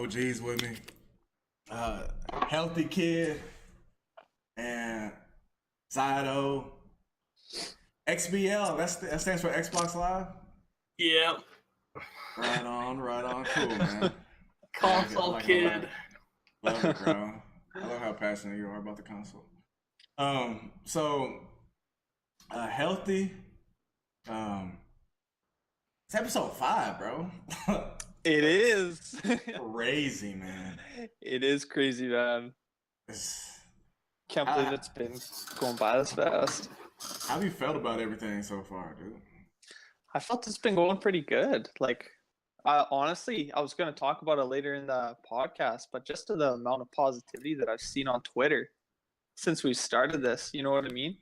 G's with me. Healthy Kid and Zydo. XBL, that stands for Xbox Live? Yeah. Right on. Cool, man. Console kid. Love it, bro. I love how passionate you are about the console. Healthy. It's episode 5, bro. It is. Crazy, man. It is crazy, man. Can't believe it's been going by this fast. How have you felt about everything so far, dude? I felt it's been going pretty good. Like, honestly, I was going to talk about it later in the podcast, but just to the amount of positivity that I've seen on Twitter since we started this, you know what I mean?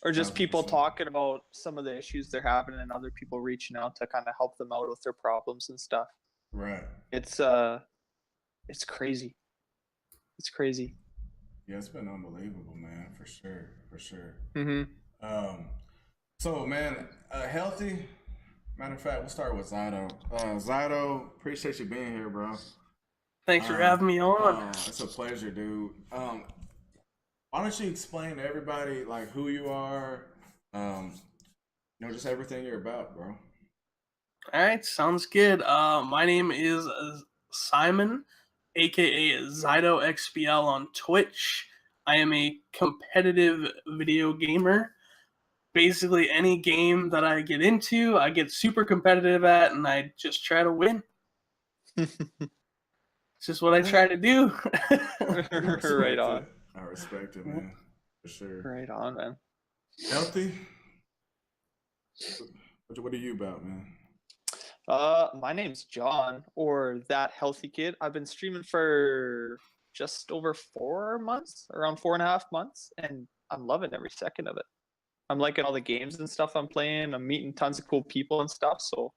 Or just 100%. people talking about some of the issues they're having and other people reaching out to kind of help them out with their problems and stuff. Right. It's crazy. It's crazy. Yeah, it's been unbelievable, man, for sure. Mm-hmm. So, man, healthy. Matter of fact, we'll start with Zydo. Zydo, appreciate you being here, bro. Thanks for having me on. It's a pleasure, dude. Why don't you explain to everybody like who you are, just everything you're about, bro. All right, sounds good. My name is Simon, aka Zydo XBL on Twitch. I am a competitive video gamer. Basically, any game that I get into, I get super competitive at, and I just try to win. It's just what I try to do. Right on. I respect it, man. For sure. Right on, man. Healthy? What are you about, man? My name's John, or That Healthy Kid. I've been streaming for just over 4 months, around 4.5 months, and I'm loving every second of it. I'm liking all the games and stuff I'm playing. I'm meeting tons of cool people and stuff, so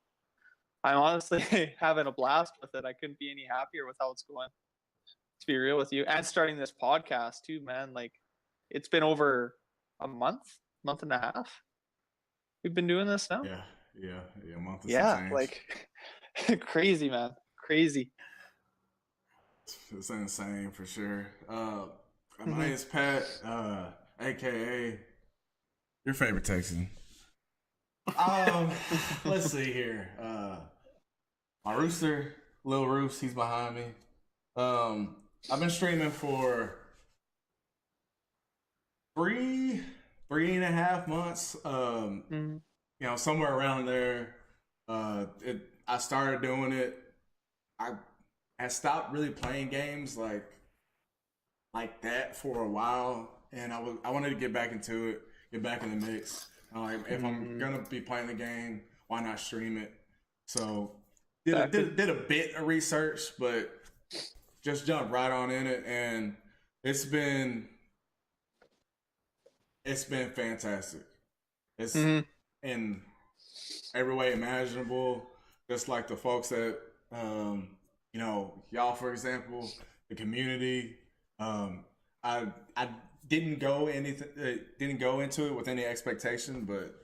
I'm honestly having a blast with it. I couldn't be any happier with how it's going, to be real with you. And starting this podcast too, man. Like, it's been over a month and a half. We've been doing this now. Yeah, a month. Yeah, like crazy, man, crazy. It's insane for sure. My name is Pat, aka YourFavTexan. Let's see here. My Rooster, Lil Roos, he's behind me. I've been streaming for 3.5 months. Somewhere around there. I started doing it. I had stopped really playing games like that for a while, and I wanted to get back into it, get back in the mix. If I'm gonna be playing the game, why not stream it? So did a bit of research, but just jumped right on in it, and it's been fantastic. It's in every way imaginable. Just like the folks that y'all, for example, the community. I didn't go into it with any expectation, but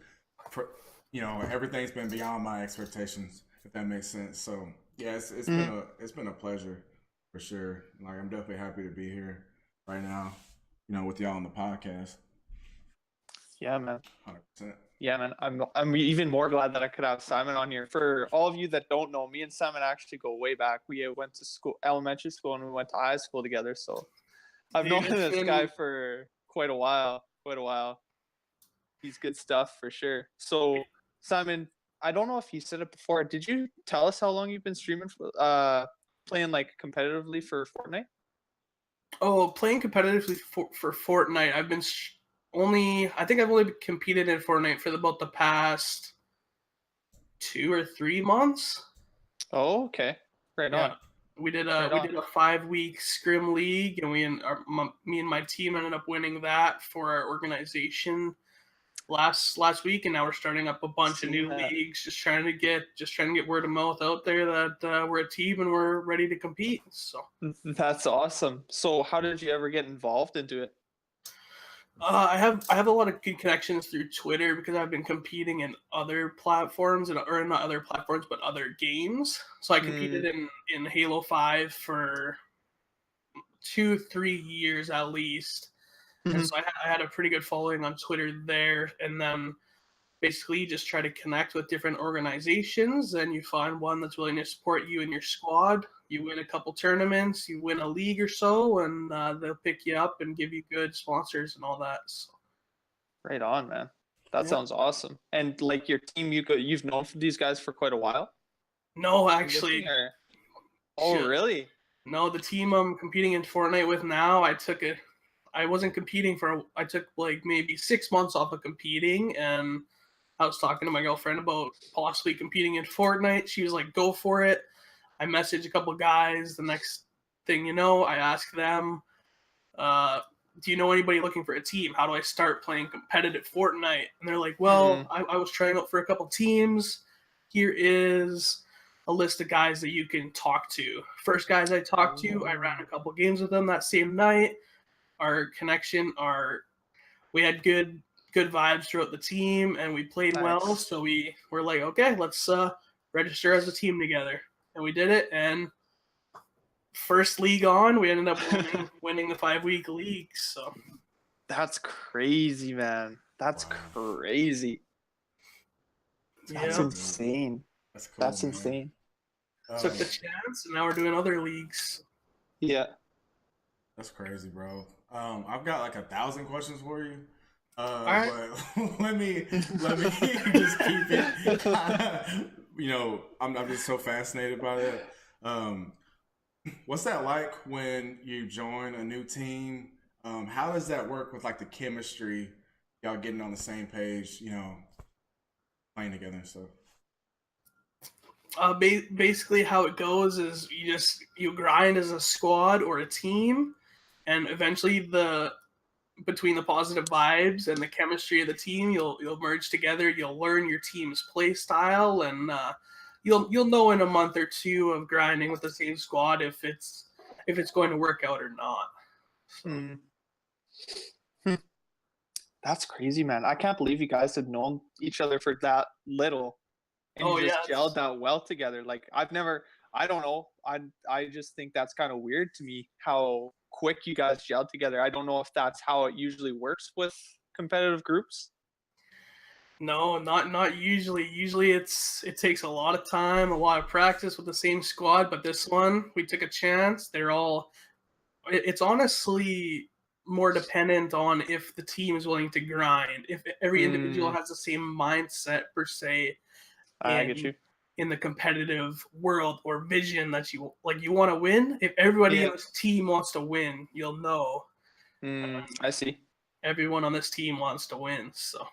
everything's been beyond my expectations, if that makes sense. So yeah, it's been a pleasure for sure. Like, I'm definitely happy to be here right now, with y'all on the podcast. Yeah, man. 100%. Yeah, man. I'm even more glad that I could have Simon on here. For all of you that don't know, me and Simon actually go way back. We went to elementary school, and we went to high school together. So I've known this guy for quite a while. He's good stuff for sure. So Simon, I don't know if you said it before. Did you tell us how long you've been streaming for, playing like competitively for Fortnite? Oh, playing competitively for Fortnite, I've been I think I've only competed in Fortnite for about the past 2 or 3 months. Oh, okay. Right on. We did a 5-week scrim league, and me and my team ended up winning that for our organization last week, and now we're starting up a bunch of new leagues, just trying to get word of mouth out there that we're a team and we're ready to compete. So that's awesome. So how did you ever get involved into it? I have a lot of good connections through Twitter because I've been competing in other platforms or not other platforms but other games. So I competed in Halo 5 for 2-3 years at least, and so I had a pretty good following on Twitter there. And then basically you just try to connect with different organizations, and you find one that's willing to support you and your squad. You win a couple tournaments, you win a league or so, and they'll pick you up and give you good sponsors and all that. So. Right on, man. That sounds awesome. And like your team, you've known these guys for quite a while? No, actually. Oh, really? No, the team I'm competing in Fortnite with now, I wasn't competing I took like maybe 6 months off of competing, and I was talking to my girlfriend about possibly competing in Fortnite. She was like, go for it. I messaged a couple guys. The next thing you know, I asked them, do you know anybody looking for a team? How do I start playing competitive Fortnite? And they're like, well, I was trying out for a couple teams. Here is a list of guys that you can talk to. First guys I talked to, I ran a couple games with them that same night. Our connection, we had good vibes throughout the team, and we played well. So we were like, okay, let's register as a team together, and we did it. And first league on, we ended up winning the 5-week league. So that's crazy, man. That's crazy. That's insane. That's cool. That's insane. Took the chance, and now we're doing other leagues. Yeah. That's crazy, bro. I've got like 1,000 questions for you. Right. But let me just keep it. I'm just so fascinated by it. What's that like when you join a new team? How does that work with like the chemistry, y'all getting on the same page, playing together and stuff? Basically how it goes is you grind as a squad or a team, and eventually between the positive vibes and the chemistry of the team, you'll merge together. You'll learn your team's play style, and you'll know in a month or two of grinding with the same squad if it's going to work out or not. That's crazy, man. I can't believe you guys had known each other for that little. And you just gelled that well together. Like I don't know. I just think that's kind of weird to me how quick you guys gelled together. I don't know if that's how it usually works with competitive groups. No, not usually. Usually it takes a lot of time, a lot of practice with the same squad, but this one we took a chance. It's honestly more dependent on if the team is willing to grind. If every individual has the same mindset per se, I get you. In the competitive world or vision that you want to win. If everybody in this team wants to win, you'll know. I see. Everyone on this team wants to win, so.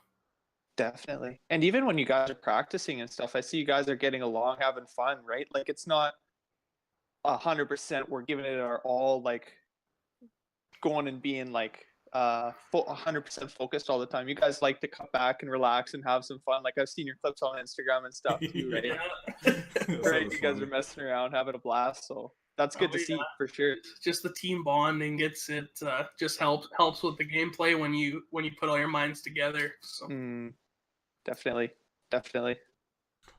Definitely. And even when you guys are practicing and stuff, I see you guys are getting along, having fun, right? Like it's not 100% we're giving it our all, like going and being like 100% focused all the time. You guys like to cut back and relax and have some fun. Like I've seen your clips on Instagram and stuff too, right? Right, you guys are messing around, having a blast. So that's good to see for sure. Just the team bonding just helps with the gameplay when you put all your minds together. So. Definitely.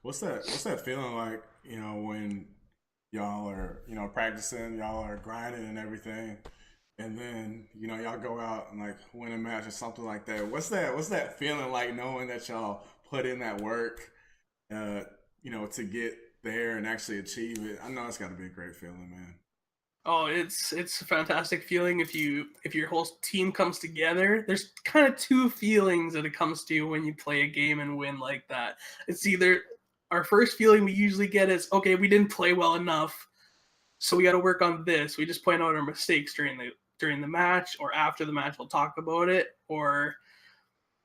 What's that feeling like? When y'all are practicing, y'all are grinding and everything. And then, y'all go out and like win a match or something like that. What's that feeling like knowing that y'all put in that work, to get there and actually achieve it? I know it's got to be a great feeling, man. Oh, it's a fantastic feeling if your whole team comes together. There's kind of two feelings that it comes to when you play a game and win like that. It's either our first feeling we usually get is, okay, we didn't play well enough, so we got to work on this. We just point out our mistakes during the match, or after the match we'll talk about it, or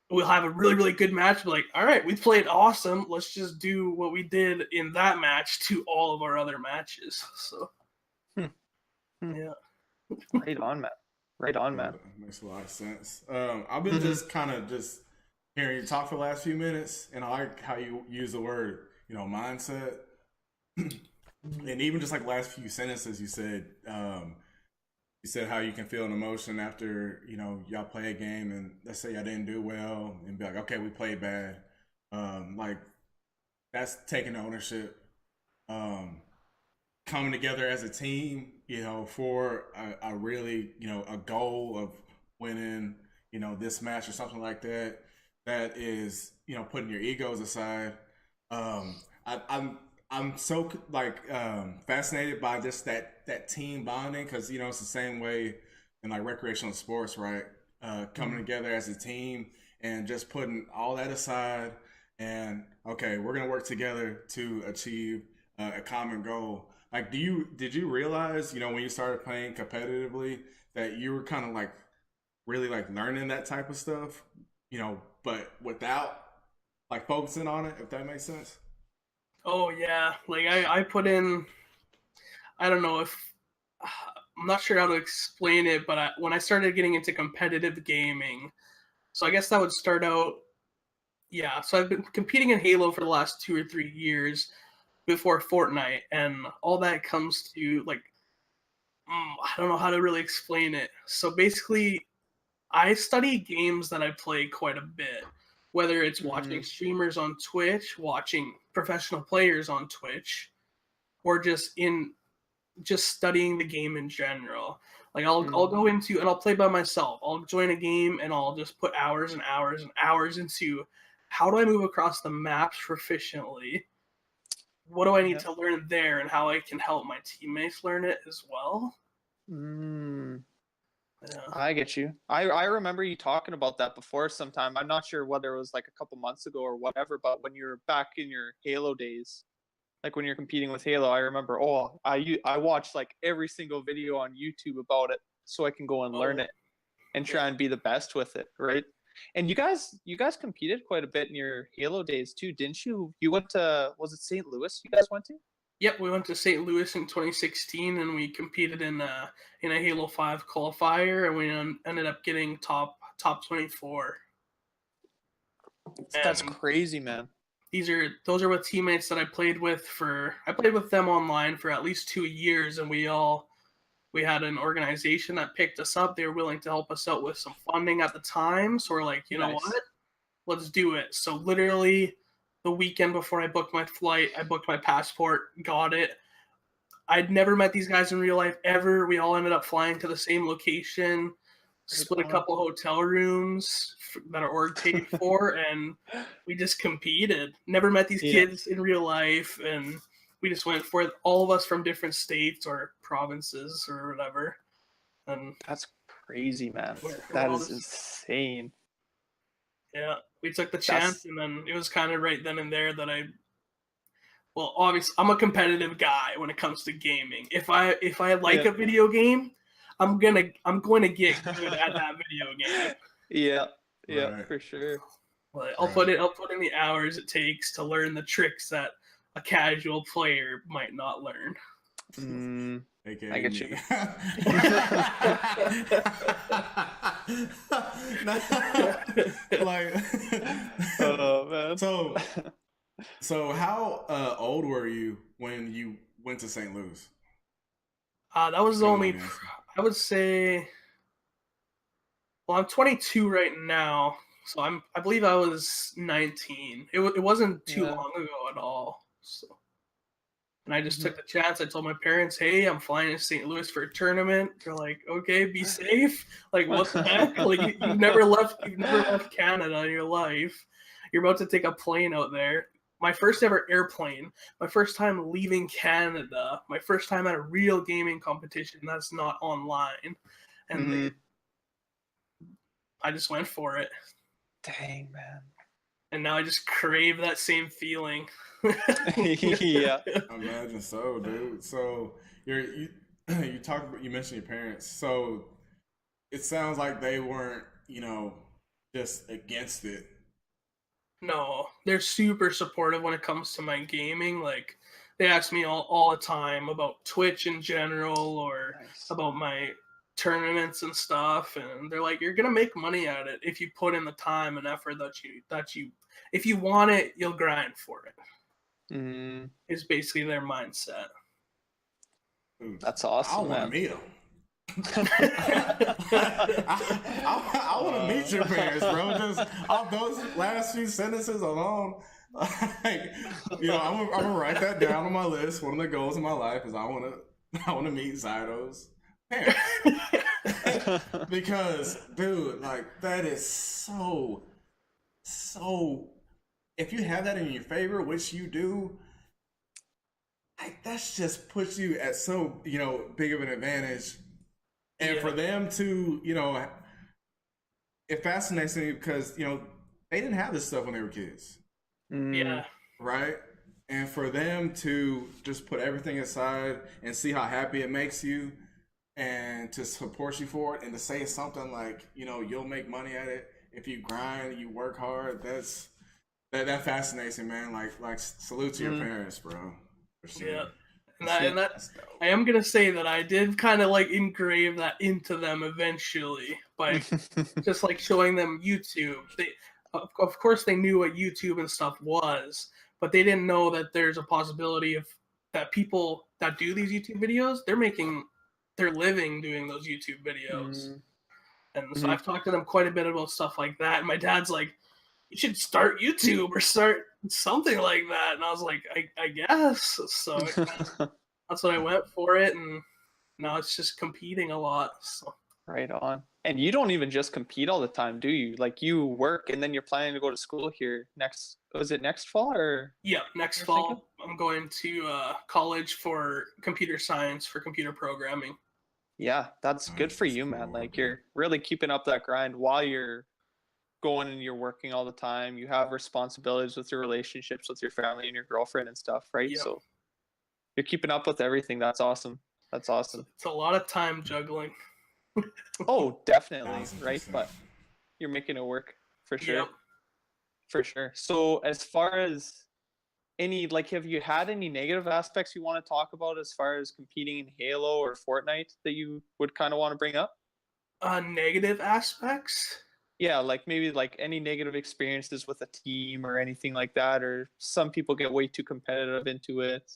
we'll have a really, really good match. Be like, all right, we played awesome. Let's just do what we did in that match to all of our other matches. So, yeah. Right on, man. That makes a lot of sense. I've been just kind of just hearing you talk for the last few minutes, and I like how you use the word, mindset. And even just like last few sentences you said, you said how you can feel an emotion after y'all play a game and let's say y'all didn't do well and be like, okay, we played bad. Like that's taking ownership. Coming together as a team, for a really, a goal of winning, this match or something like that. That is, putting your egos aside. I'm so like fascinated by just that team bonding because it's the same way in like recreational sports, right? Coming together as a team and just putting all that aside and okay, we're gonna work together to achieve a common goal. Like, did you realize when you started playing competitively that you were kind of like really like learning that type of stuff, but without like focusing on it, if that makes sense? Oh yeah, like I put in. I don't know if I'm not sure how to explain it, but when I started getting into competitive gaming, so I guess that would start out. Yeah, so I've been competing in Halo for the last 2 or 3 years before Fortnite, and all that comes to like I don't know how to really explain it. So basically, I study games that I play quite a bit, whether it's watching streamers on Twitch, watching professional players on Twitch, or just studying the game in general. Like I'll go into and I'll play by myself. I'll join a game and I'll just put hours and hours and hours into how do I move across the maps proficiently? What do I need to learn there and how I can help my teammates learn it as well? Yeah. I get you. I remember you talking about that before sometime. I'm not sure whether it was like a couple months ago or whatever, but when you're back in your Halo days, like when you're competing with Halo, I remember, I watched like every single video on YouTube about it so I can go and learn it and try and be the best with it, right? And you guys competed quite a bit in your Halo days too, didn't you? You went to, was it St. Louis you guys went to? Yep, we went to St. Louis in 2016 and we competed in a Halo 5 qualifier and we ended up getting top 24. That's And crazy, man. those are with teammates that I played with them online for at least 2 years, and we had an organization that picked us up. They were willing to help us out with some funding at the time, so we're like, you know what, let's do it. So literally the weekend before I booked my flight, I booked my passport, got it. I'd never met these guys in real life ever. We all ended up flying to the same location, split a couple hotel rooms that our org paid for, and we just competed. Never met these kids in real life, and we just went for it. All of us from different states or provinces or whatever. And that's crazy, man. That is insane. Yeah, we took the chance, and then it was kind of right then and there that obviously I'm a competitive guy when it comes to gaming. If I like a video game, I'm going to get good at that video game. Yeah, right. For sure. But I'll put in the hours it takes to learn the tricks that a casual player might not learn. I get you. Like, oh man. So how old were you when you went to St. Louis? That was only, I would say, well, I'm 22 right now, so I believe I was 19. It wasn't too long ago at all. So, and I just took the chance. I told my parents, "Hey, I'm flying to St. Louis for a tournament." They're like, "Okay, be safe." Like, what the heck? Like, you've never left Canada in your life. You're about to take a plane out there. My first ever airplane. My first time leaving Canada. My first time at a real gaming competition that's not online, and I just went for it. Dang, man. And now I just crave that same feeling. Yeah. I imagine so, dude. So you mentioned your parents. So it sounds like they weren't, just against it. No, they're super supportive when it comes to my gaming. Like, they ask me all the time about Twitch in general or about my tournaments and stuff, and they're like, "You're gonna make money at it if you put in the time and effort that you if you want it, you'll grind for it." Is basically their mindset. That's awesome. I want to meet them. I want to meet your parents, bro. Just off those last few sentences alone. Like, I'm gonna write that down on my list. One of the goals in my life is I want to meet Zydo's parents. Because, dude, like, that is so. If you have that in your favor, which you do, like, that's just puts you at so big of an advantage. And for them to, it fascinates me because they didn't have this stuff when they were kids. Yeah. Right? And for them to just put everything aside and see how happy it makes you and to support you for it and to say something like, you'll make money at it if you grind, you work hard, that fascinates me, man. Like salute to your parents, bro. For sure. Yeah. And I am gonna say that I did kind of like engrave that into them eventually by just like showing them YouTube. They, of course, they knew what YouTube and stuff was, but they didn't know that there's a possibility of that people that do these YouTube videos, they're making their living doing those YouTube videos. And so I've talked to them quite a bit about stuff like that. And my dad's like, you should start YouTube or start something like that. And I was like, I guess. So that's what I went for it. And now it's just competing a lot. So. Right on. And you don't even just compete all the time, do you? Like, you work and then you're planning to go to school here next fall or? Yeah, next fall. I'm going to college for computer science, for computer programming. Yeah, that's good for you, man. Like, you're really keeping up that grind while you're going and you're working all the time. You have responsibilities with your relationships with your family and your girlfriend and stuff, right? Yep. So you're keeping up with everything. That's awesome. That's awesome. It's a lot of time juggling. Oh, definitely, right? But you're making it work for sure. Yep. For sure. So as far as have you had any negative aspects you want to talk about as far as competing in Halo or Fortnite that you would kind of want to bring up? Negative aspects? Yeah, like maybe like any negative experiences with a team or anything like that, or some people get way too competitive into it.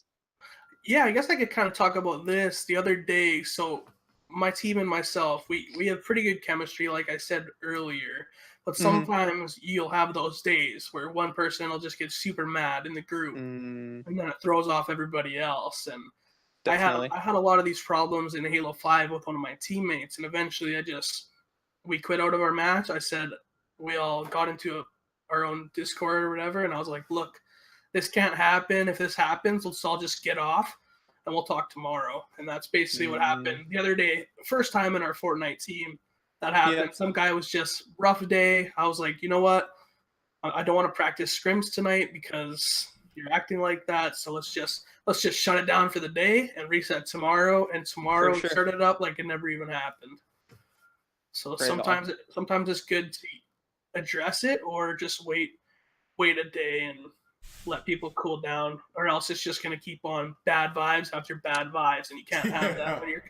Yeah, I guess I could kind of talk about this the other day. So my team and myself, we have pretty good chemistry, like I said earlier. But sometimes you'll have those days where one person will just get super mad in the group, and then it throws off everybody else. And I had a lot of these problems in Halo 5 with one of my teammates, and eventually we quit out of our match. I said we all got into our own Discord or whatever, and I was like, look, this can't happen. If this happens, let's all just get off, and we'll talk tomorrow. And that's basically what happened the other day. First time in our Fortnite team that happened. Yeah. Some guy was just rough day. I was like, you know what? I don't want to practice scrims tonight because you're acting like that. So let's just shut it down for the day and reset tomorrow. And tomorrow start it up like it never even happened. So sometimes it's good to address it or just wait a day and let people cool down, or else it's just going to keep on bad vibes after bad vibes, and you can't have that when you're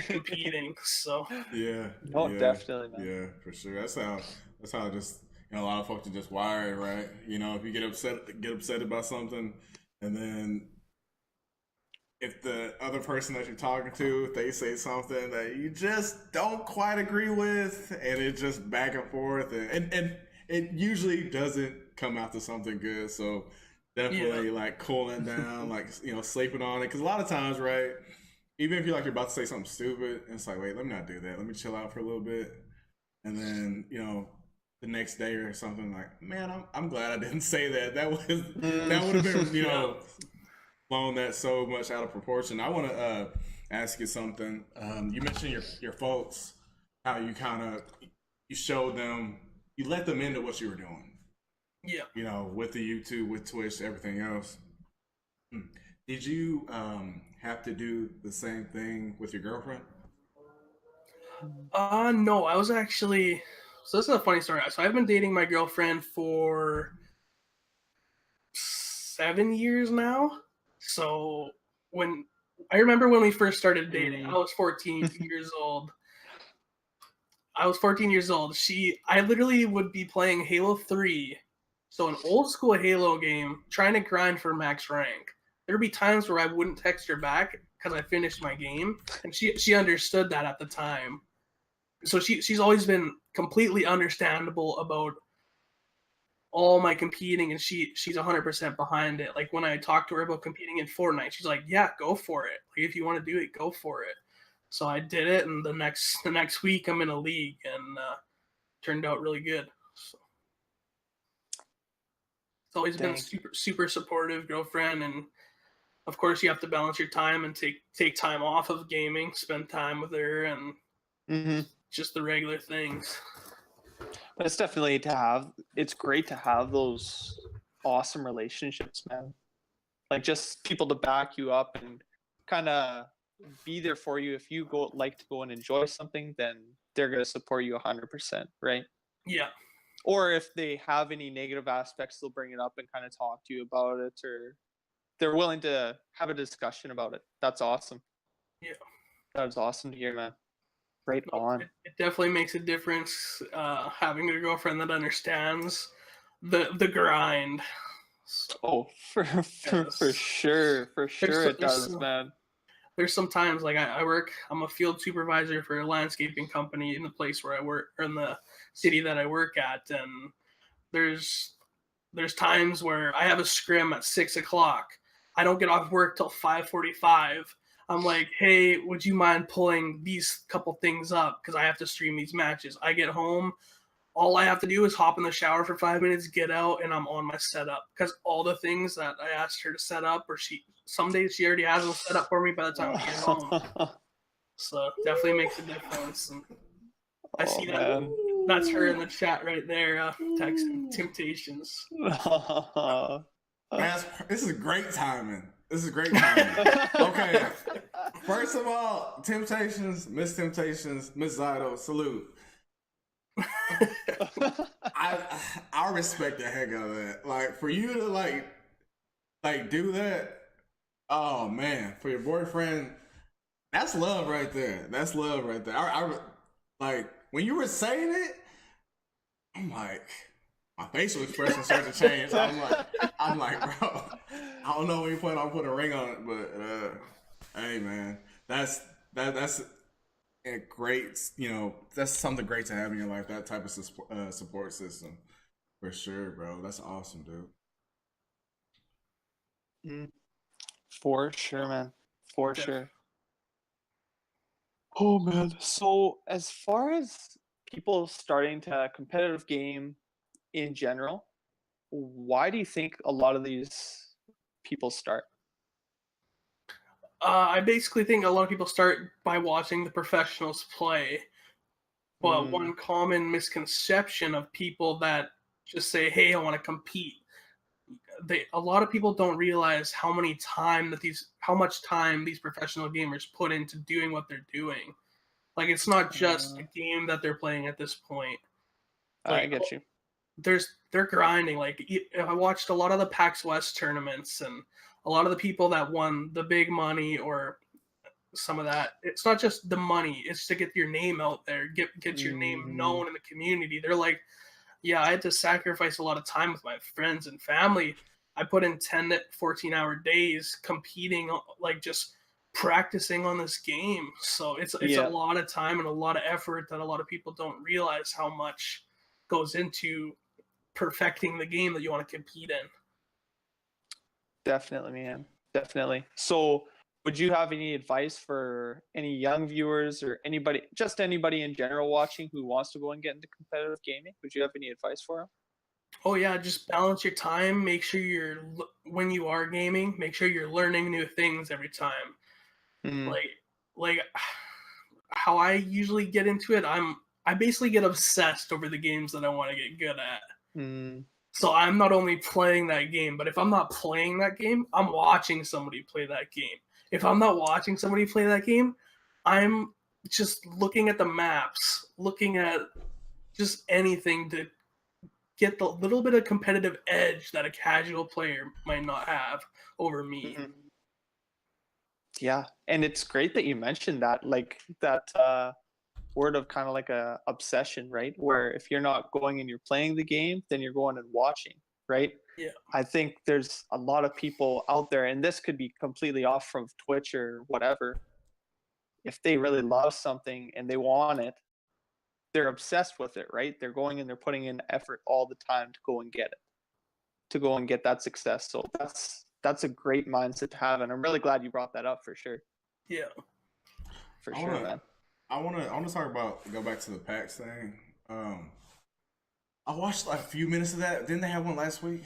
competing. So definitely, man. Yeah, for sure. That's how just a lot of folks are just wired, right? If you get upset about something, and then if the other person that you're talking to, if they say something that you just don't quite agree with, and it's just back and forth, and it usually doesn't come out to something good. So definitely like cooling down, like sleeping on it, because a lot of times, right, even if you're about to say something stupid, and it's like, wait, let me not do that, let me chill out for a little bit, and then the next day or something, like, man, I'm glad I didn't say that. That would have been blown that so much out of proportion. I want to ask you something. You mentioned your folks, how you you showed them, you let them into what you were doing. Yeah. With the YouTube, with Twitch, everything else. Did you have to do the same thing with your girlfriend? No, I was actually. So this is a funny story. So I've been dating my girlfriend for 7 years now. So I remember when we first started dating, I was 14 years old. I literally would be playing Halo 3. So an old school Halo game, trying to grind for max rank. There'd be times where I wouldn't text her back, because I finished my game, and she understood that at the time. So she's always been completely understandable about all my competing, and she's 100% behind it. Like when I talked to her about competing in Fortnite, she's like, "Yeah, go for it. Like if you want to do it, go for it." So I did it, and the next week I'm in a league, and turned out really good. So it's always been super supportive girlfriend, and of course you have to balance your time and take time off of gaming, spend time with her, and just the regular things. But it's definitely it's great to have those awesome relationships, man. Like just people to back you up and kind of be there for you. If you like to go and enjoy something, then they're going to support you 100%, right? Yeah. Or if they have any negative aspects, they'll bring it up and kind of talk to you about it, or they're willing to have a discussion about it. That's awesome. Yeah. That's awesome to hear, man. Right on. It definitely makes a difference having a girlfriend that understands the grind. Oh, for sure it does, man. There's sometimes like I'm a field supervisor for a landscaping company in the place where I work, or in the city that I work at, and there's times where I have a scrim at 6:00. I don't get off work till 5:45. I'm like, hey, would you mind pulling these couple things up because I have to stream these matches? I get home, all I have to do is hop in the shower for 5 minutes, get out, and I'm on my setup. Because all the things that I asked her to set up, or some days she already has them set up for me by the time I get home. So definitely makes a difference. And I see that. Man. That's her in the chat right there, texting Temptations. This is great timing. Okay. First of all, Temptations, Miss Zydo, salute. I respect the heck out of that. Like for you to like do that, oh man, for your boyfriend, that's love right there. I like when you were saying it, I'm like, my facial expression started to change. I'm like, bro, I don't know when you plan on putting a ring on it, but hey man, that's a great, that's something great to have in your life, that type of support system. For sure, bro. That's awesome, dude. For sure, man. For sure. Oh, man. So as far as people starting to competitive game in general, why do you think a lot of these people start? I basically think a lot of people start by watching the professionals play. But one common misconception of people that just say, hey, I want to compete. A lot of people don't realize how much time these professional gamers put into doing what they're doing. Like it's not just a game that they're playing at this point. Like, I get you. They're grinding. Like I watched a lot of the PAX West tournaments, and a lot of the people that won the big money or some of that, it's not just the money, it's to get your name out there, get your name known in the community. They're like, yeah, I had to sacrifice a lot of time with my friends and family. I put in 10 to 14-hour days competing, like just practicing on this game. So it's a lot of time and a lot of effort that a lot of people don't realize how much goes into perfecting the game that you want to compete in. Definitely, man. Definitely. So would you have any advice for any young viewers or anybody in general watching who wants to go and get into competitive gaming? Would you have any advice for them? Oh yeah, just balance your time. Make sure when you are gaming, make sure you're learning new things every time. Like how I usually get into it, I basically get obsessed over the games that I want to get good at. So I'm not only playing that game, but if I'm not playing that game, I'm watching somebody play that game. If I'm not watching somebody play that game, I'm just looking at the maps, looking at just anything to get the little bit of competitive edge that a casual player might not have over me. Yeah, and it's great that you mentioned that, like that word of kind of like a obsession, right? Where if you're not going and you're playing the game, then you're going and watching, right? Yeah. I think there's a lot of people out there, and this could be completely off from Twitch or whatever. If they really love something and they want it, they're obsessed with it, right? They're going and they're putting in effort all the time to go and get it, to go and get that success. So that's a great mindset to have, and I'm really glad you brought that up for sure. Yeah. For sure, man. I wanna talk about, go back to the PAX thing. I watched like a few minutes of that. Didn't they have one last week?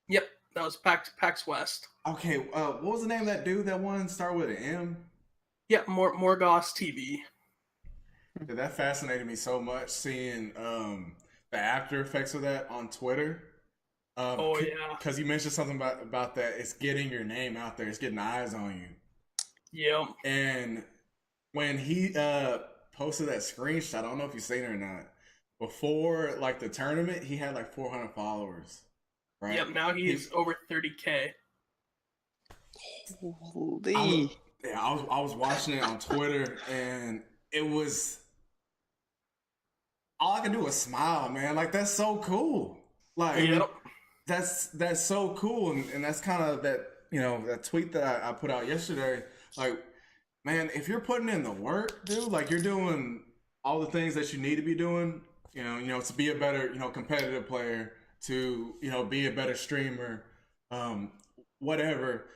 Yep, that was PAX West. Okay, what was the name of that dude that won? Start with an M? Yeah, Morgoth TV. Dude, that fascinated me so much, seeing the after effects of that on Twitter. Oh yeah, because you mentioned something about that. It's getting your name out there. It's getting eyes on you. Yeah. And when he posted that screenshot, I don't know if you've seen it or not. Before like the tournament, he had like 400 followers. Right? Yep. Now he's over 30K. Holy. I was watching it on Twitter, and it was, all I can do was smile, man. Like, that's so cool. Like, Yep. that's so cool, and that's kind of that, you know, that tweet that I put out yesterday. Like, man, if you're putting in the work, dude, like you're doing all the things that you need to be doing, you know, to be a better, you know, competitive player, to, you know, be a better streamer, whatever,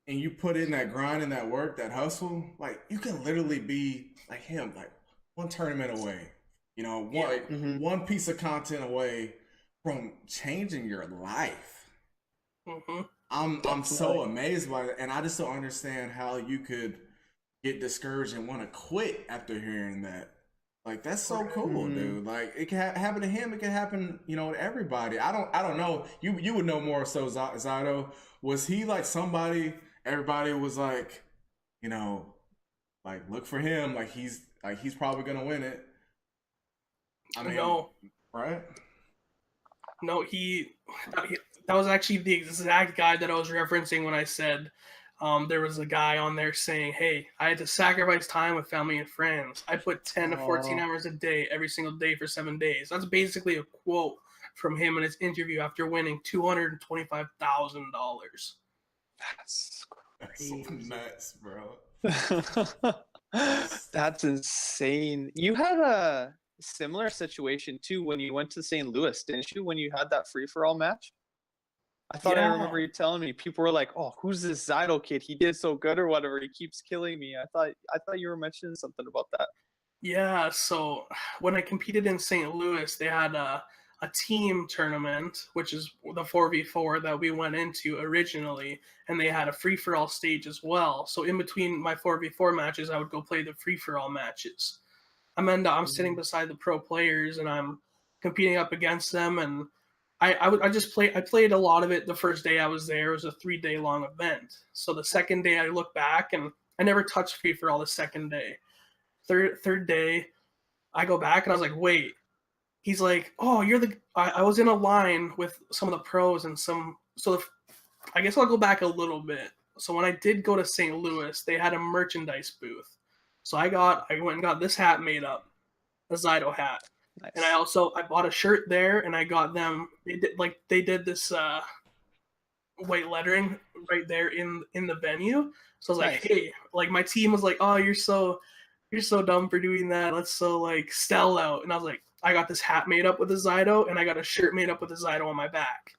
and you put in that grind and that work, that hustle, like you can literally be like him, like one tournament away, you know, one piece of content away from changing your life. Mm-hmm. I'm so amazed by it, and I just don't understand how you could get discouraged and want to quit after hearing that. Like, that's so cool, dude. Like, it can happen to him. It can happen, you know, to everybody. I don't know. You would know more. So Zydo, was he like somebody? Everybody was like, you know, like look for him. Like he's probably gonna win it. I mean, no, right? No, that was actually the exact guy that I was referencing when I said there was a guy on there saying, hey, I had to sacrifice time with family and friends. I put 10 to 14 hours a day every single day for 7 days. That's basically a quote from him in his interview after winning $225,000. That's crazy. That's nuts, bro. That's insane. You had a similar situation too when you went to St. Louis, didn't you? When you had that free-for-all match? I thought I remember you telling me, people were like, "Oh, who's this Zydo kid? He did so good or whatever. He keeps killing me." I thought you were mentioning something about that. Yeah, so when I competed in St. Louis, they had a team tournament, which is the 4v4 that we went into originally, and they had a free-for-all stage as well. So in between my 4v4 matches, I would go play the free-for-all matches. I'm sitting beside the pro players, and I'm competing up against them, and I played a lot of it the first day I was there. It was a 3-day long event. So the second day I look back, and I never touched free-for-all the second day. Third day, I go back and I was like, wait. He's like, oh, I was in a line with some of the pros and I guess I'll go back a little bit. So when I did go to St. Louis, they had a merchandise booth. So I went and got this hat made up, a Zydo hat. Nice. And I bought a shirt there, and I got them. They did this white lettering right there in the venue. So I was like, hey, like my team was like, oh, you're so dumb for doing that. Let's style out. And I was like, I got this hat made up with a Zydo, and I got a shirt made up with a Zydo on my back.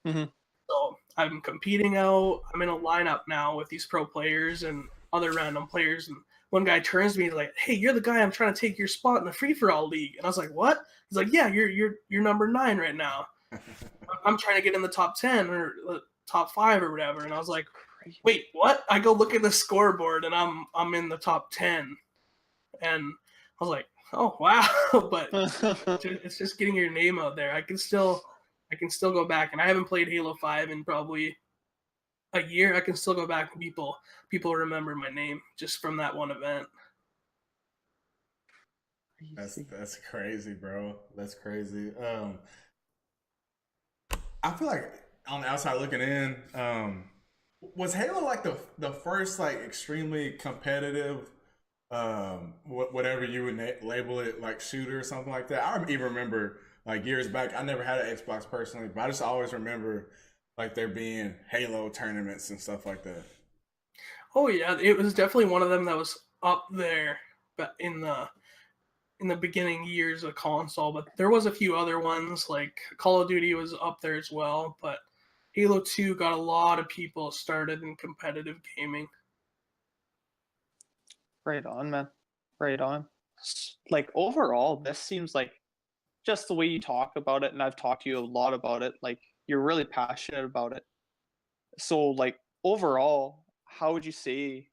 Mm-hmm. So I'm competing out. I'm in a lineup now with these pro players and other random players. And one guy turns to me and is like, hey, you're the guy I'm trying to take your spot in the free-for-all league. And I was like, what? He's like, yeah, you're number 9 right now. I'm trying to get in the top 10 or top 5 or whatever. And I was like, wait, what? I go look at the scoreboard, and I'm in the top 10. And I was like, oh, wow. But it's just getting your name out there. I can still go back, and I haven't played Halo 5 in probably a year. I can still go back, and people remember my name just from that one event. That's crazy, bro. That's crazy. I feel like on the outside looking in, was Halo like the first like extremely competitive whatever you would label it, like shooter or something like that. I even remember like years back. I never had an Xbox personally, but I just always remember like there being Halo tournaments and stuff like that. Oh yeah, it was definitely one of them that was up there, but in the beginning years of console. But there was a few other ones like Call of Duty was up there as well. But Halo 2 got a lot of people started in competitive gaming. Right on, man. Right on. Like overall, this seems like just the way you talk about it, and I've talked to you a lot about it. Like you're really passionate about it. So, like overall, how would you say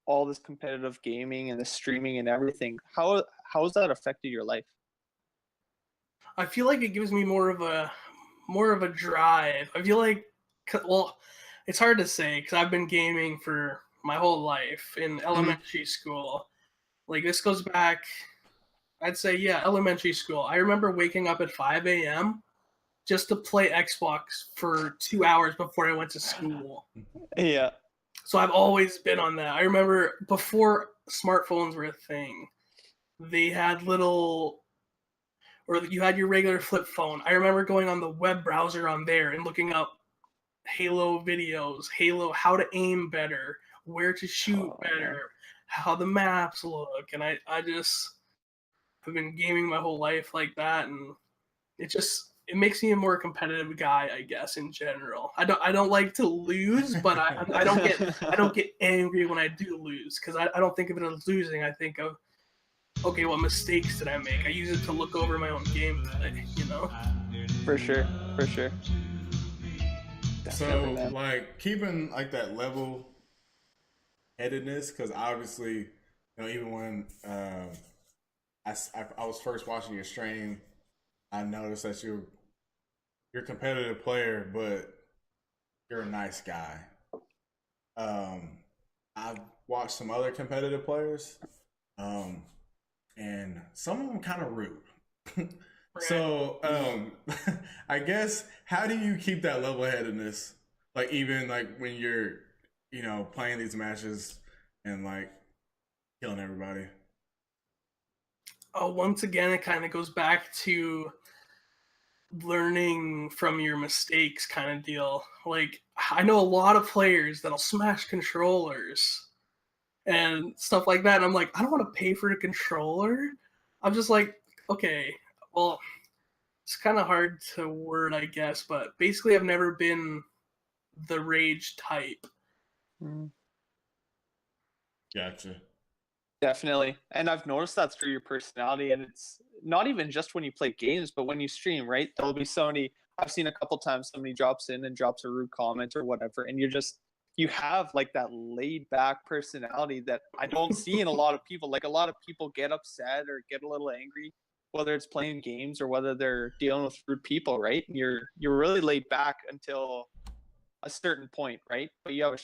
all this competitive gaming and the streaming and everything? How has that affected your life? I feel like it gives me more of a drive. I feel like, well, it's hard to say because I've been gaming for my whole life in elementary school. Like this goes back, I'd say, yeah, elementary school. I remember waking up at 5 a.m. just to play Xbox for 2 hours before I went to school. Yeah. So I've always been on that. I remember before smartphones were a thing, they had or you had your regular flip phone. I remember going on the web browser on there and looking up Halo videos, Halo, how to aim better, where to shoot better, how the maps look. And I just have been gaming my whole life like that. And it makes me a more competitive guy, I guess, in general. I don't like to lose, but I don't get angry when I do lose because I don't think of it as losing. I think of, okay, what mistakes did I make? I use it to look over my own gameplay, you know? For sure. For sure. Definitely, so, like, keeping, like, that level headedness, because obviously, you know, even when I was first watching your stream, I noticed that you're a competitive player, but you're a nice guy. I've watched some other competitive players, and some of them kind of rude. So, I guess, how do you keep that level-headedness? Like, even like when you're, you know, playing these matches and like killing everybody. Once again, it kind of goes back to learning from your mistakes kind of deal. Like, I know a lot of players that'll smash controllers and stuff like that. And I'm like, I don't want to pay for a controller. I'm just like, okay, well, it's kind of hard to word, I guess, but basically, I've never been the rage type. Gotcha. Definitely. And I've noticed that's through your personality, and it's not even just when you play games, but when you stream, right? There'll be somebody, I've seen a couple times somebody drops in and drops a rude comment or whatever, and you have like that laid back personality that I don't see in a lot of people. Like a lot of people get upset or get a little angry, whether it's playing games or whether they're dealing with rude people, right? And you're really laid back until a certain point, right? But you have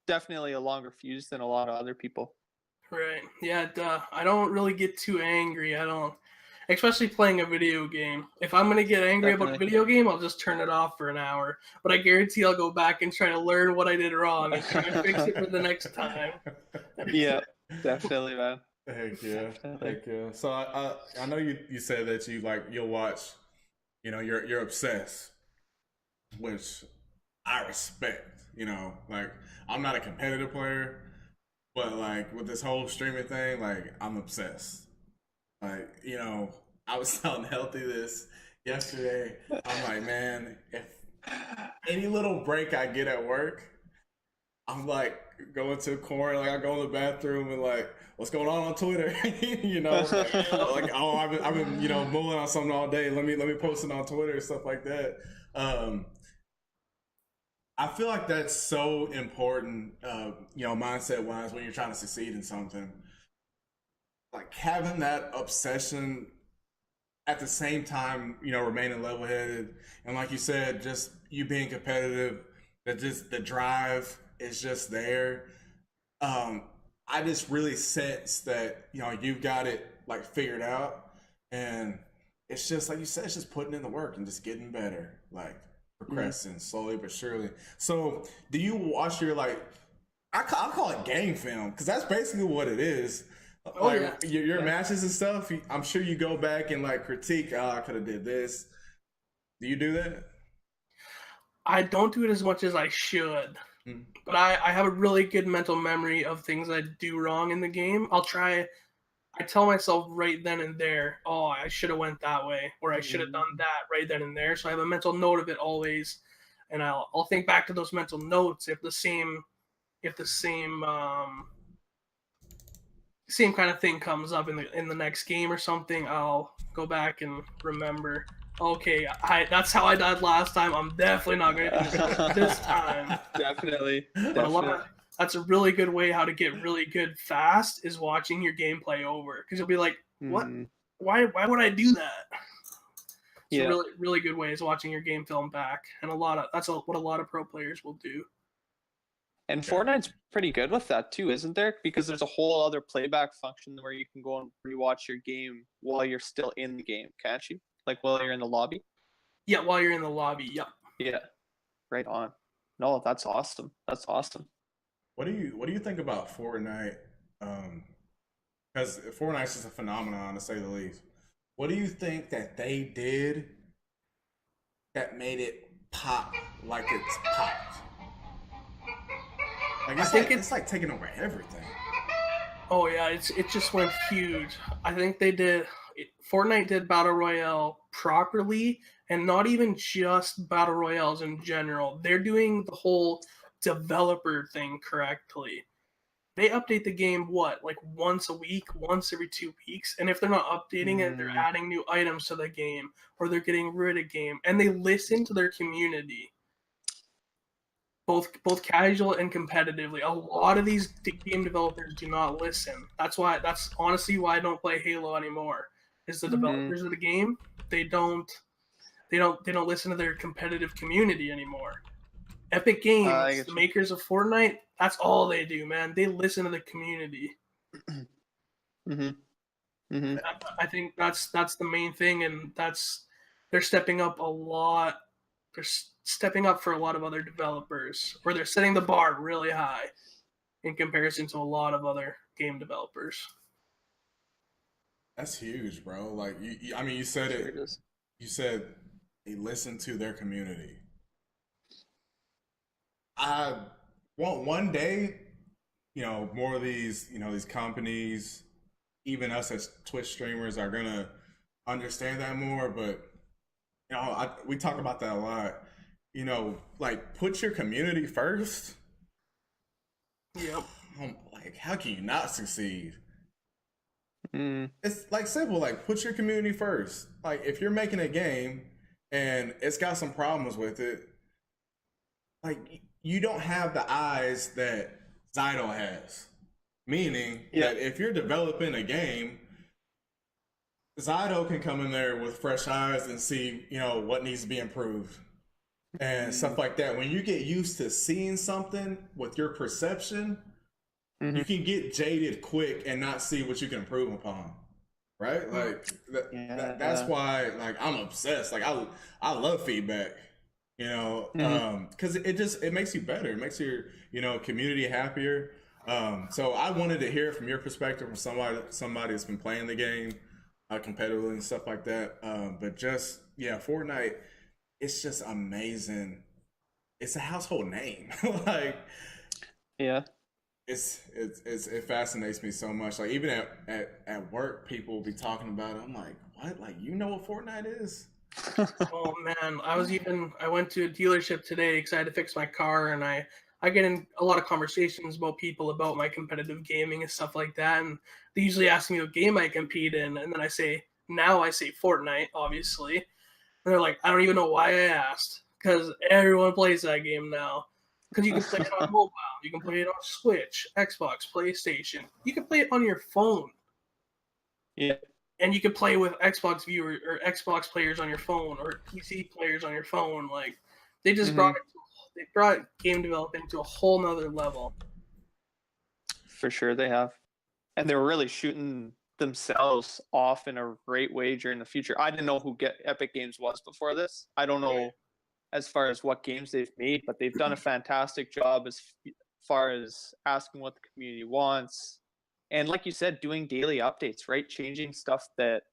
definitely a longer fuse than a lot of other people. Right. Yeah, I don't really get too angry. I don't, especially playing a video game. If I'm going to get angry about a video game, I'll just turn it off for an hour. But I guarantee I'll go back and try to learn what I did wrong and try to fix it for the next time. Yeah, definitely, man. Heck yeah. Heck yeah. So I know you said that you'll watch, you know, you're obsessed, which I respect, you know, like I'm not a competitive player, but like with this whole streaming thing, like I'm obsessed. Like, you know, I was telling Healthy this yesterday. I'm like, man, if any little break I get at work, I'm like going to the corner, like I go in the bathroom and like, what's going on Twitter? You know, like oh, I've been you know mulling on something all day. Let me post it on Twitter and stuff like that. I feel like that's so important, you know, mindset wise when you're trying to succeed in something. Like having that obsession at the same time, you know, remaining level headed, and like you said, just you being competitive, that just the drive is just there. I just really sense that, you know, you've got it like figured out, and it's just like you said, it's just putting in the work and just getting better, like progressing slowly but surely. So, do you watch your like? I'll call it game film because that's basically what it is. Oh Like yeah. your Yeah. matches and stuff. I'm sure you go back and like critique. Oh, I could have did this. Do you do that? I don't do it as much as I should, Hmm. but I have a really good mental memory of things I do wrong in the game. I tell myself right then and there, oh, I should have went that way, or I should have done Mm. that right then and there. So I have a mental note of it always, and I'll think back to those mental notes if the same kind of thing comes up in the next game or something. I'll go back and remember. Okay, that's how I died last time. I'm definitely not going to do it this time. Definitely. But Definitely. that's a really good way how to get really good fast is watching your gameplay over because you'll be like, what? Mm. Why would I do that? It's a Yeah. really good way is watching your game film back, and what a lot of pro players will do. And Yeah. Fortnite's pretty good with that too, isn't there? Because there's a whole other playback function where you can go and rewatch your game while you're still in the game, can't you? Like while you're in the lobby. Yeah, while you're in the lobby. Yep. Yeah. Right on. No, that's awesome. That's awesome. What do you think about Fortnite? Because Fortnite's just a phenomenon to say the least. What do you think that they did that made it pop like it's popped? Like I think it's like taking over everything. Oh yeah, it just went huge. I think Fortnite did battle royale properly, and not even just battle royales in general. They're doing the whole developer thing correctly. They update the game like once a week, once every 2 weeks, and if they're not updating it, they're Mm. adding new items to the game or they're getting rid of game, and they listen to their community. Both casual and competitively. A lot of these game developers do not listen. That's honestly why I don't play Halo anymore. Is the Mm. developers of the game they don't listen to their competitive community anymore. Epic I Games, get the you. makers of Fortnite, that's all they do, man. They listen to the community. Mm-hmm. Mm-hmm. I think that's the main thing, and they're stepping up a lot. They're stepping up for a lot of other developers, or they're setting the bar really high in comparison to a lot of other game developers. That's huge, bro. Like I mean, you said Sure it. it is. You said they listen to their community. I want one day, more of these, these companies, even us as Twitch streamers, are gonna understand that more. But we talk about that a lot. Like put your community first. Yep. Like, how can you not succeed? Mm. It's like simple. Like, put your community first. Like, if you're making a game and it's got some problems with it, like you don't have the eyes that Zydo has. Meaning Yeah. that if you're developing a game, Zydo can come in there with fresh eyes and see, what needs to be improved and Mm. stuff like that. When you get used to seeing something with your perception, Mm-hmm. you can get jaded quick and not see what you can improve upon. Right? Like that's Yeah. why like I'm obsessed. Like I love feedback. Mm-hmm. Because it makes you better. It makes your community happier. So I wanted to hear from your perspective from somebody that's been playing the game competitively and stuff like that. But just Fortnite, it's just amazing. It's a household name. Like Yeah. it fascinates me so much. Like even at work, people will be talking about it. I'm like, what? Like what Fortnite is? Oh man, I went to a dealership today because I had to fix my car, and I get in a lot of conversations about people about my competitive gaming and stuff like that, and they usually ask me what game I compete in, and then I say Fortnite, obviously, and they're like, I don't even know why I asked because everyone plays that game now. Because you can play it on mobile, you can play it on Switch, Xbox, PlayStation, you can play it on your phone. Yeah. And you can play with Xbox viewers or Xbox players on your phone or PC players on your phone. Like they just Mm-hmm. they brought game development to a whole nother level. For sure they have. And they're really shooting themselves off in a great way during the future. I didn't know who Epic Games was before this. I don't know as far as what games they've made, but they've done a fantastic job as far as asking what the community wants, And like you said, doing daily updates, right? Changing stuff that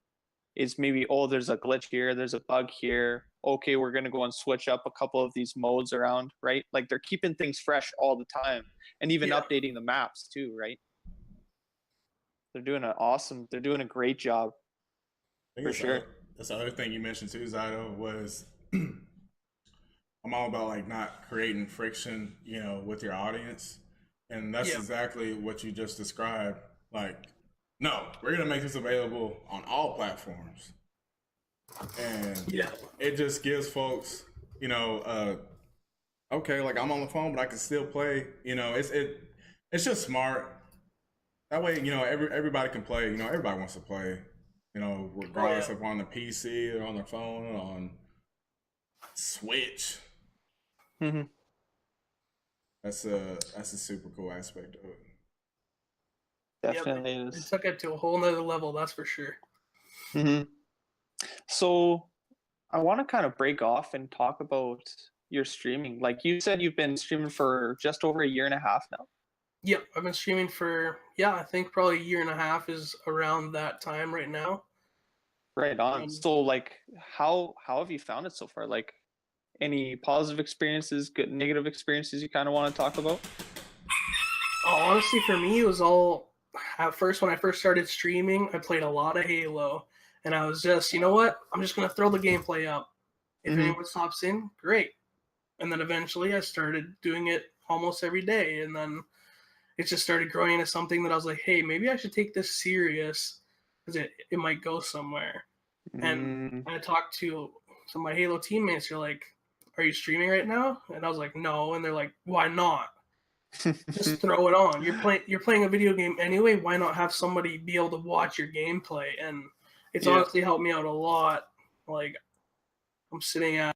is maybe, oh, there's a glitch here, there's a bug here. Okay, we're gonna go and switch up a couple of these modes around, right? Like they're keeping things fresh all the time, and even updating the maps too, right? They're doing a great job for sure. That's the other thing you mentioned too, Zydo, was I'm all about like not creating friction, with your audience. And that's exactly what you just described. Like, no, we're gonna make this available on all platforms. And it just gives folks, okay, like I'm on the phone, but I can still play. It's just smart. That way, everybody can play. Everybody wants to play. Regardless if on the PC or on their phone or on Switch. Mm-hmm. That's a super cool aspect of it. Definitely is. It took it to a whole nother level, that's for sure. Mm-hmm. So I want to kind of break off and talk about your streaming. Like you said, you've been streaming for just over a year and a half now. Yep, I've been streaming for, I think probably a year and a half is around that time right now. Right on. So like, how have you found it so far? Like, any positive experiences, good, negative experiences you kind of want to talk about? Oh, honestly, for me, it was all at first when I first started streaming. I played a lot of Halo, and I was just, you know what? I'm just gonna throw the gameplay up. If anyone stops in, great. And then eventually, I started doing it almost every day, and then it just started growing into something that I was like, hey, maybe I should take this serious because it might go somewhere. And I talked to some of my Halo teammates. They're like, are you streaming right now? And I was like, no. And they're like, why not? Just throw it on. You're playing a video game anyway. Why not have somebody be able to watch your gameplay? And it's honestly helped me out a lot. Like, I'm sitting at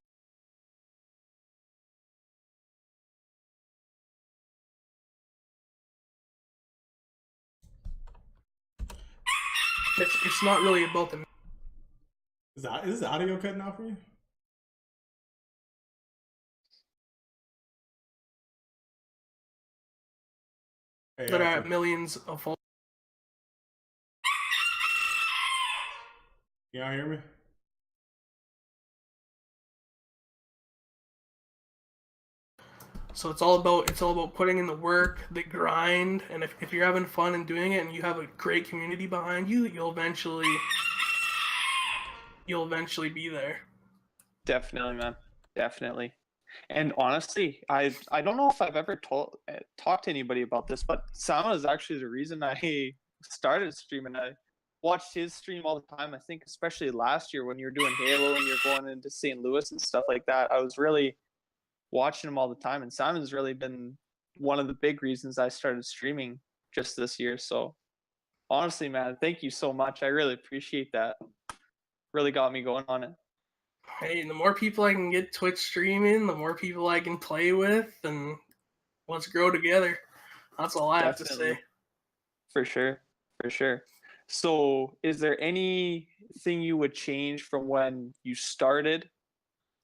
it's not really about the. Is the audio cutting out for you? That are at millions of followers. Y'all hear me? So it's all about putting in the work, the grind, and if you're having fun and doing it, and you have a great community behind you, you'll eventually be there. Definitely, man. Definitely. And honestly, I don't know if I've ever talked to anybody about this, but Sama is actually the reason I started streaming. I watched his stream all the time. I think especially last year when you were doing Halo and you're going into St. Louis and stuff like that, I was really watching him all the time. And Simon's really been one of the big reasons I started streaming just this year. So honestly, man, thank you so much. I really appreciate that. Really got me going on it. Hey, the more people I can get Twitch streaming, the more people I can play with, and let's grow together. That's all I have to say. For sure. For sure. So is there anything you would change from when you started?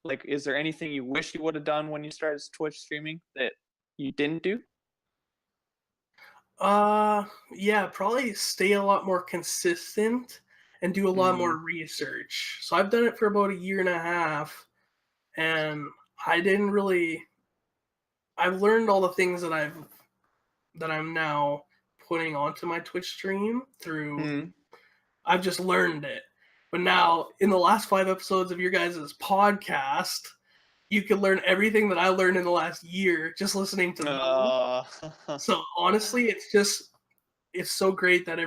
Like, is there anything you wish you would have done when you started Twitch streaming that you didn't do? Yeah, probably stay a lot more consistent and do a lot more research. So I've done it for about a year and a half, and I've learned all the things that I'm now putting onto my Twitch stream through I've just learned it. But now in the last 5 episodes of your guys' podcast, you can learn everything that I learned in the last year just listening to them. So honestly, it's so great that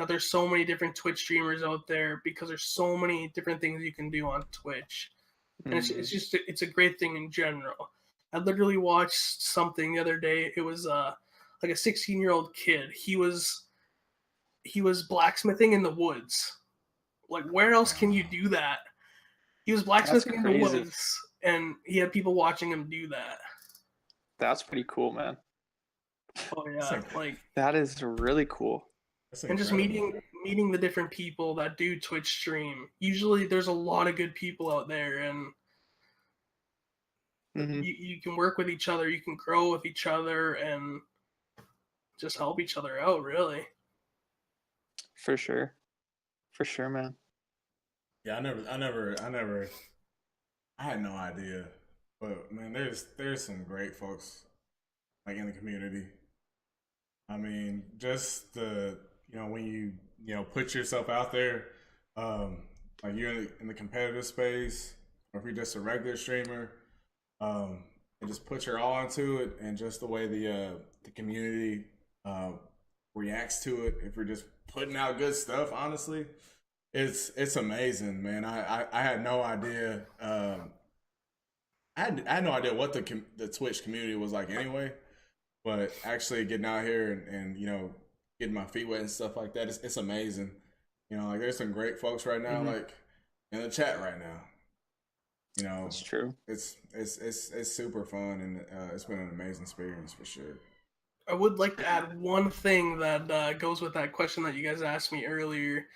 there's so many different Twitch streamers out there because there's so many different things you can do on Twitch. And it's a great thing in general. I literally watched something the other day. It was like a 16-year-old kid. He was blacksmithing in the woods. Like, where else can you do that? He was blacksmithing in the woods, and he had people watching him do that. That's pretty cool, man. Oh yeah, like that is really cool. And just meeting the different people that do Twitch stream. Usually, there's a lot of good people out there, and you can work with each other, you can grow with each other, and just help each other out. Really. For sure, man. Yeah, I had no idea, but man, there's some great folks like in the community. I mean, just when you put yourself out there, um, like you're in the competitive space, or if you're just a regular streamer, and just put your all into it, and just the way the community uh, reacts to it. If you're just putting out good stuff, honestly, it's amazing, man. I had no idea. I had no idea what the Twitch community was like anyway. But actually getting out here and getting my feet wet and stuff like that, it's amazing. Like there's some great folks right now, like in the chat right now. It's true. It's super fun, and it's been an amazing experience for sure. I would like to add one thing that goes with that question that you guys asked me earlier,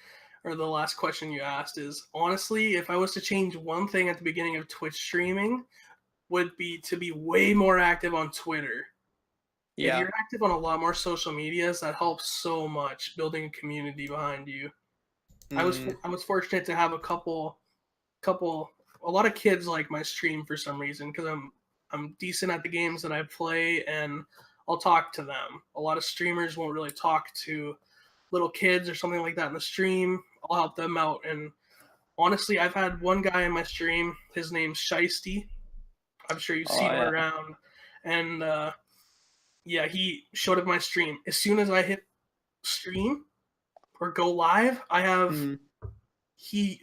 or the last question you asked is, honestly, if I was to change one thing at the beginning of Twitch streaming, would be to be way more active on Twitter. Yeah. If you're active on a lot more social medias, that helps so much building a community behind you. I was fortunate to have a lot of kids like my stream for some reason, because I'm decent at the games that I play, and I'll talk to them. A lot of streamers won't really talk to little kids or something like that in the stream. I'll help them out, and honestly, I've had one guy in my stream. His name's Shiesty. I'm sure you've seen him around, and yeah, he showed up my stream. As soon as I hit stream or go live, I have he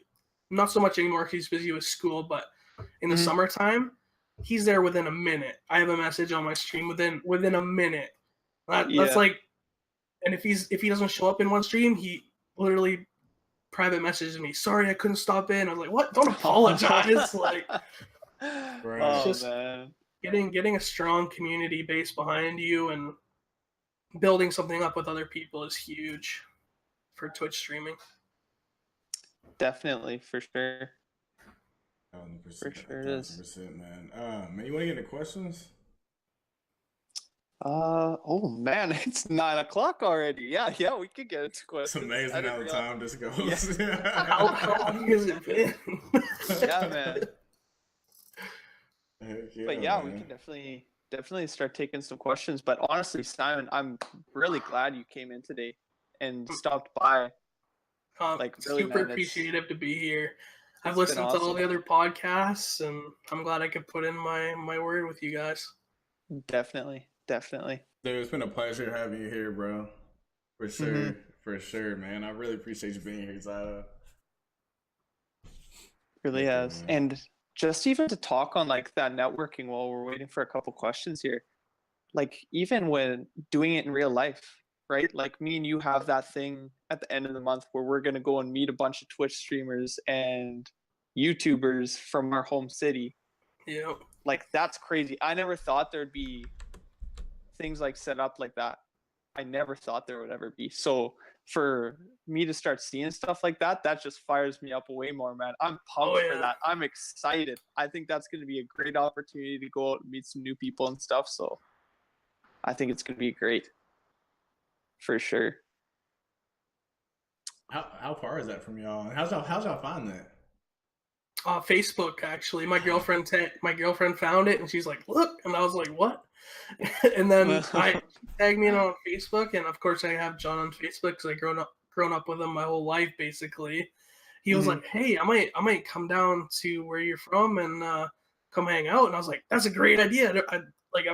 not so much anymore. He's busy with school, but in the summertime, he's there within a minute. I have a message on my stream within a minute. That's like, and if he doesn't show up in one stream, he literally private messages me. Sorry, I couldn't stop in. I was like, what? Don't apologize. Like, it's just man. Getting a strong community base behind you and building something up with other people is huge for Twitch streaming. Definitely, for sure. 100%, For sure it is. Man. Man, you want to get into questions? Oh man, it's 9 o'clock already. Yeah, we could get into questions. It's amazing how the time just goes. Yeah. How long has it been? Yeah, man. Yeah, but yeah, man. we can definitely start taking some questions. But honestly, Simon, I'm really glad you came in today and stopped by. Really, super appreciative to be here. I've listened to all the other podcasts, and I'm glad I could put in my word with you guys. Definitely. Dude, it's been a pleasure having you here, bro. For sure, man. I really appreciate you being here, Zada. Really has. And just even to talk on like that networking while we're waiting for a couple questions here, like even when doing it in real life, right? Like me and you have that thing at the end of the month where we're going to go and meet a bunch of Twitch streamers and YouTubers from our home city. Yeah. Like that's crazy. I never thought there'd be things like set up like that. I never thought there would ever be. So for me to start seeing stuff like that, that just fires me up way more, man. I'm pumped for that. I'm excited. I think that's going to be a great opportunity to go out and meet some new people and stuff. So I think it's going to be great. For sure. How far is that from y'all? And how's y'all find that? Facebook, actually. My girlfriend found it, and she's like, "Look," and I was like, "What?" And then I tagged me in on Facebook, and of course I have John on Facebook because I grown up with him my whole life, basically. He was like, "Hey, I might come down to where you're from and come hang out," and I was like, "That's a great idea." I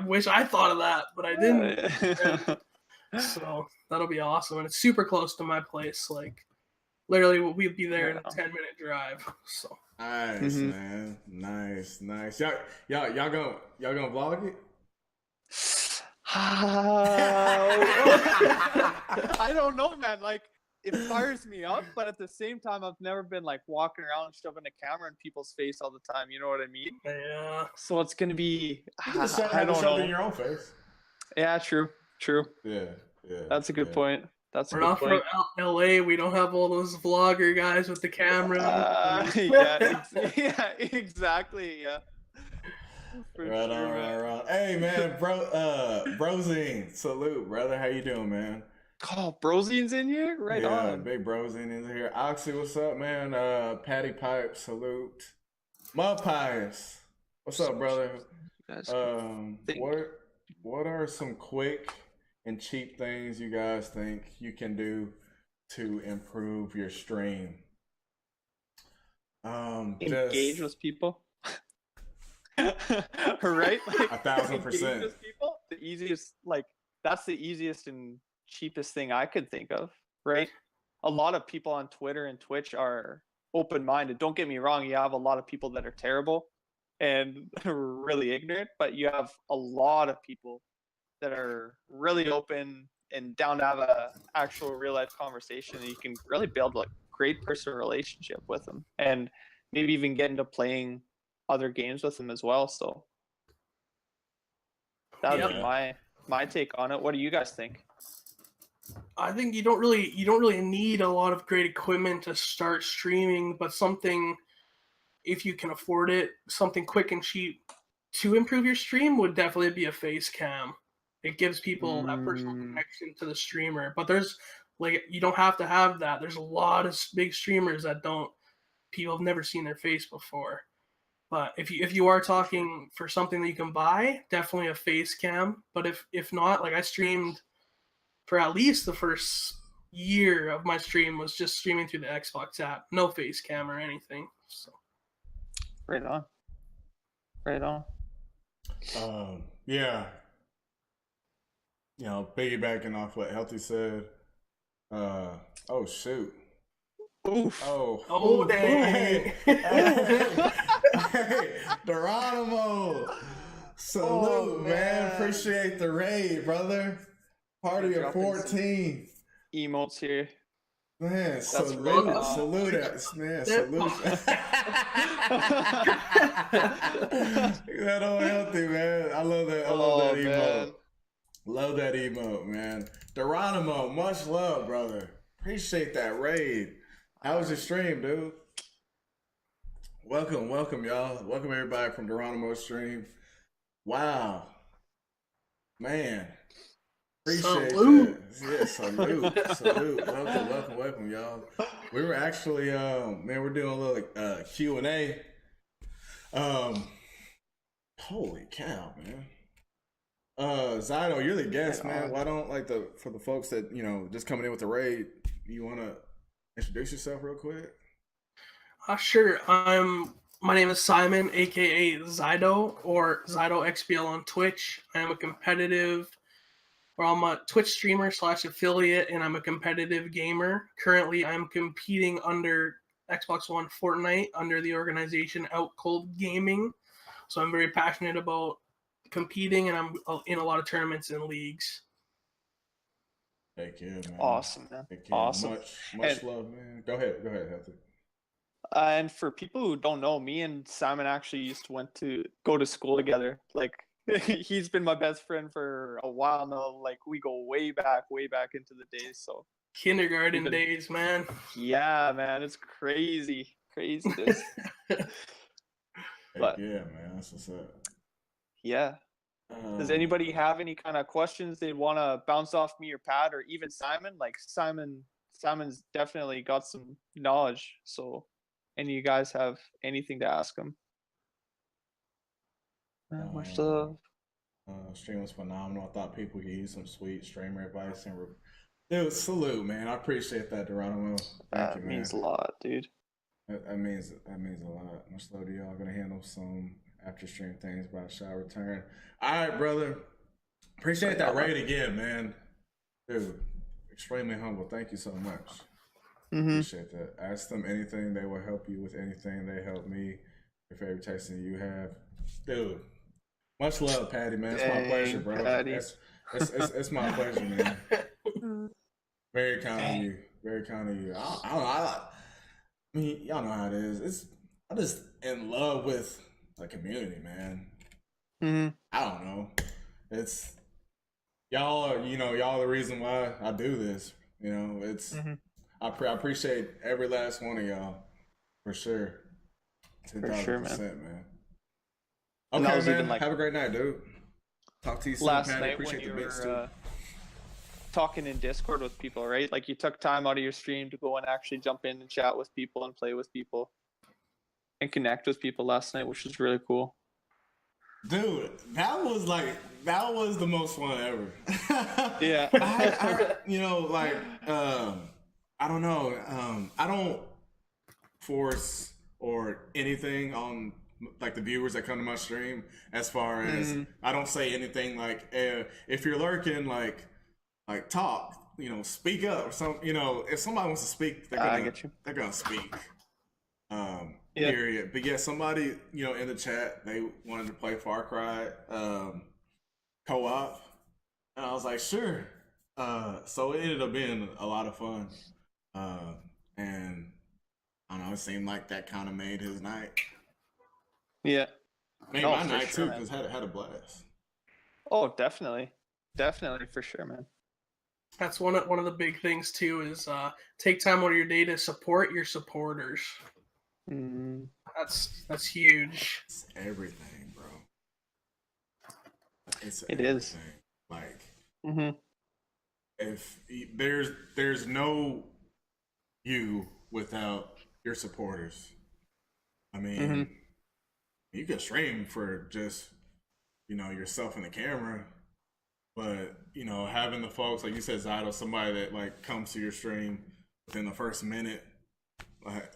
wish I thought of that, but I didn't. So that'll be awesome, and it's super close to my place. Like, literally, we'd be there in a 10-minute drive. So nice, man. Nice. Y'all gonna vlog it? I don't know, man. Like, it fires me up, but at the same time, I've never been like walking around shoving a camera in people's face all the time. You know what I mean? Yeah. So it's gonna be. I don't know. In your own face. Yeah, true. Yeah. That's a good point. We're not from LA. We don't have all those vlogger guys with the camera. Yeah, exactly. Yeah. Right on. Hey, man, Brozine, salute, brother. How you doing, man? Oh, Brosian's in here? Right on. Big Brosian is here. Oxy, what's up, man? Patty Pipe, salute. Mud Pies, what's up, brother? You guys think. What are some quick and cheap things you guys think you can do to improve your stream? Engage with people. Right? Like, 1,000%. Engage with people. The easiest, like, that's the easiest and cheapest thing I could think of, right? A lot of people on Twitter and Twitch are open-minded. Don't get me wrong, you have a lot of people that are terrible and really ignorant, but you have a lot of people that are really open and down to have a actual real life conversation, and you can really build like great personal relationship with them, and maybe even get into playing other games with them as well. So that would be my take on it. What do you guys think? I think you don't really need a lot of great equipment to start streaming, but something, if you can afford it, something quick and cheap to improve your stream would definitely be a face cam. It gives people that personal connection to the streamer. But there's like, you don't have to have that. There's a lot of big streamers that people have never seen their face before. But if you are talking for something that you can buy, definitely a face cam. But if not, like I streamed for at least the first year of my stream was just streaming through the Xbox app, no face cam or anything. So right on. Yeah. You know, piggybacking off what Healthy said. Oh shoot. Oof. Oh dang. Hey, Geronimo. Salute, man. Appreciate the raid, brother. Party of 14. Emotes here. Man, salute us, man. Salute. That all Healthy, man. I love that. I love that emote. Man. Love that emote, man. Geronimo, much love, brother. Appreciate that raid. How was your stream, dude? Welcome, y'all. Welcome everybody from Geronimo's stream. Wow, man. Appreciate that. Yeah, salute. Welcome, y'all. We were actually, we're doing a little Q&A. Holy cow, man. Zydo, you're the guest, man. Why don't for the folks that just coming in with the raid, you want to introduce yourself real quick? Sure. My name is Simon, aka Zydo, or Zydo XBL on Twitch. I'm a Twitch streamer / affiliate, and I'm a competitive gamer. Currently, I'm competing under Xbox One Fortnite under the organization Out Cold Gaming. So I'm very passionate about competing, and I'm in a lot of tournaments and leagues. Heck yeah, man. Awesome, man. Heck yeah. Awesome. Much love, man. Go ahead, Healthy. And for people who don't know, me and Simon actually used to go to school together. Like, he's been my best friend for a while now. Like, we go way back into the days. So kindergarten days, man. Yeah, man, it's crazy. This. But yeah, man, that's what's up. Yeah. Does anybody have any kind of questions they'd want to bounce off me or Pat or even Simon? Like Simon's definitely got some knowledge. So, any of you guys have anything to ask him? Much love. Stream was phenomenal. I thought people could use some sweet streamer advice and dude, salute, man. I appreciate that, Geronimo. Thank you, man. Means a lot, dude. That means a lot. Much love to y'all. Gonna handle some after stream things by shall return. All right, brother. Appreciate that raid again, man. Dude, extremely humble. Thank you so much. Appreciate that. Ask them anything. They will help you with anything. They help me. Your favorite Texan you have. Dude, much love, Patty, man. It's my pleasure, bro. It's my pleasure, man. Very kind of you. Very kind of you. I mean, y'all know how it is. I'm just in love with the community, man. I don't know. It's y'all are, y'all the reason why I do this. It's I appreciate every last one of y'all for sure. 10,000%, man. Okay, man. Have a great night, dude. Talk to you soon, last Patty. night Appreciate when the bits too. talking in Discord with people, right? Like you took time out of your stream to go and actually jump in and chat with people and play with people and connect with people last night, which was really cool. Dude, that was the most fun ever. Yeah. I don't know. I don't force or anything on like the viewers that come to my stream as far as I don't say anything like if you're lurking like talk, speak up or something. If somebody wants to speak, they're gonna speak. Period. But yeah, somebody in the chat, they wanted to play Far Cry co-op, and I was like, sure. So it ended up being a lot of fun, and I don't know, it seemed like that kind of made his night. Yeah, made my night too, because had a blast. Oh, definitely for sure, man. That's one of the big things too, is take time out of your day to support your supporters. That's huge. It's everything, bro. It is. Like, if there's no you without your supporters. I mean, you can stream for just yourself in the camera, but having the folks like you said, Zydo, somebody that like comes to your stream within the first minute, like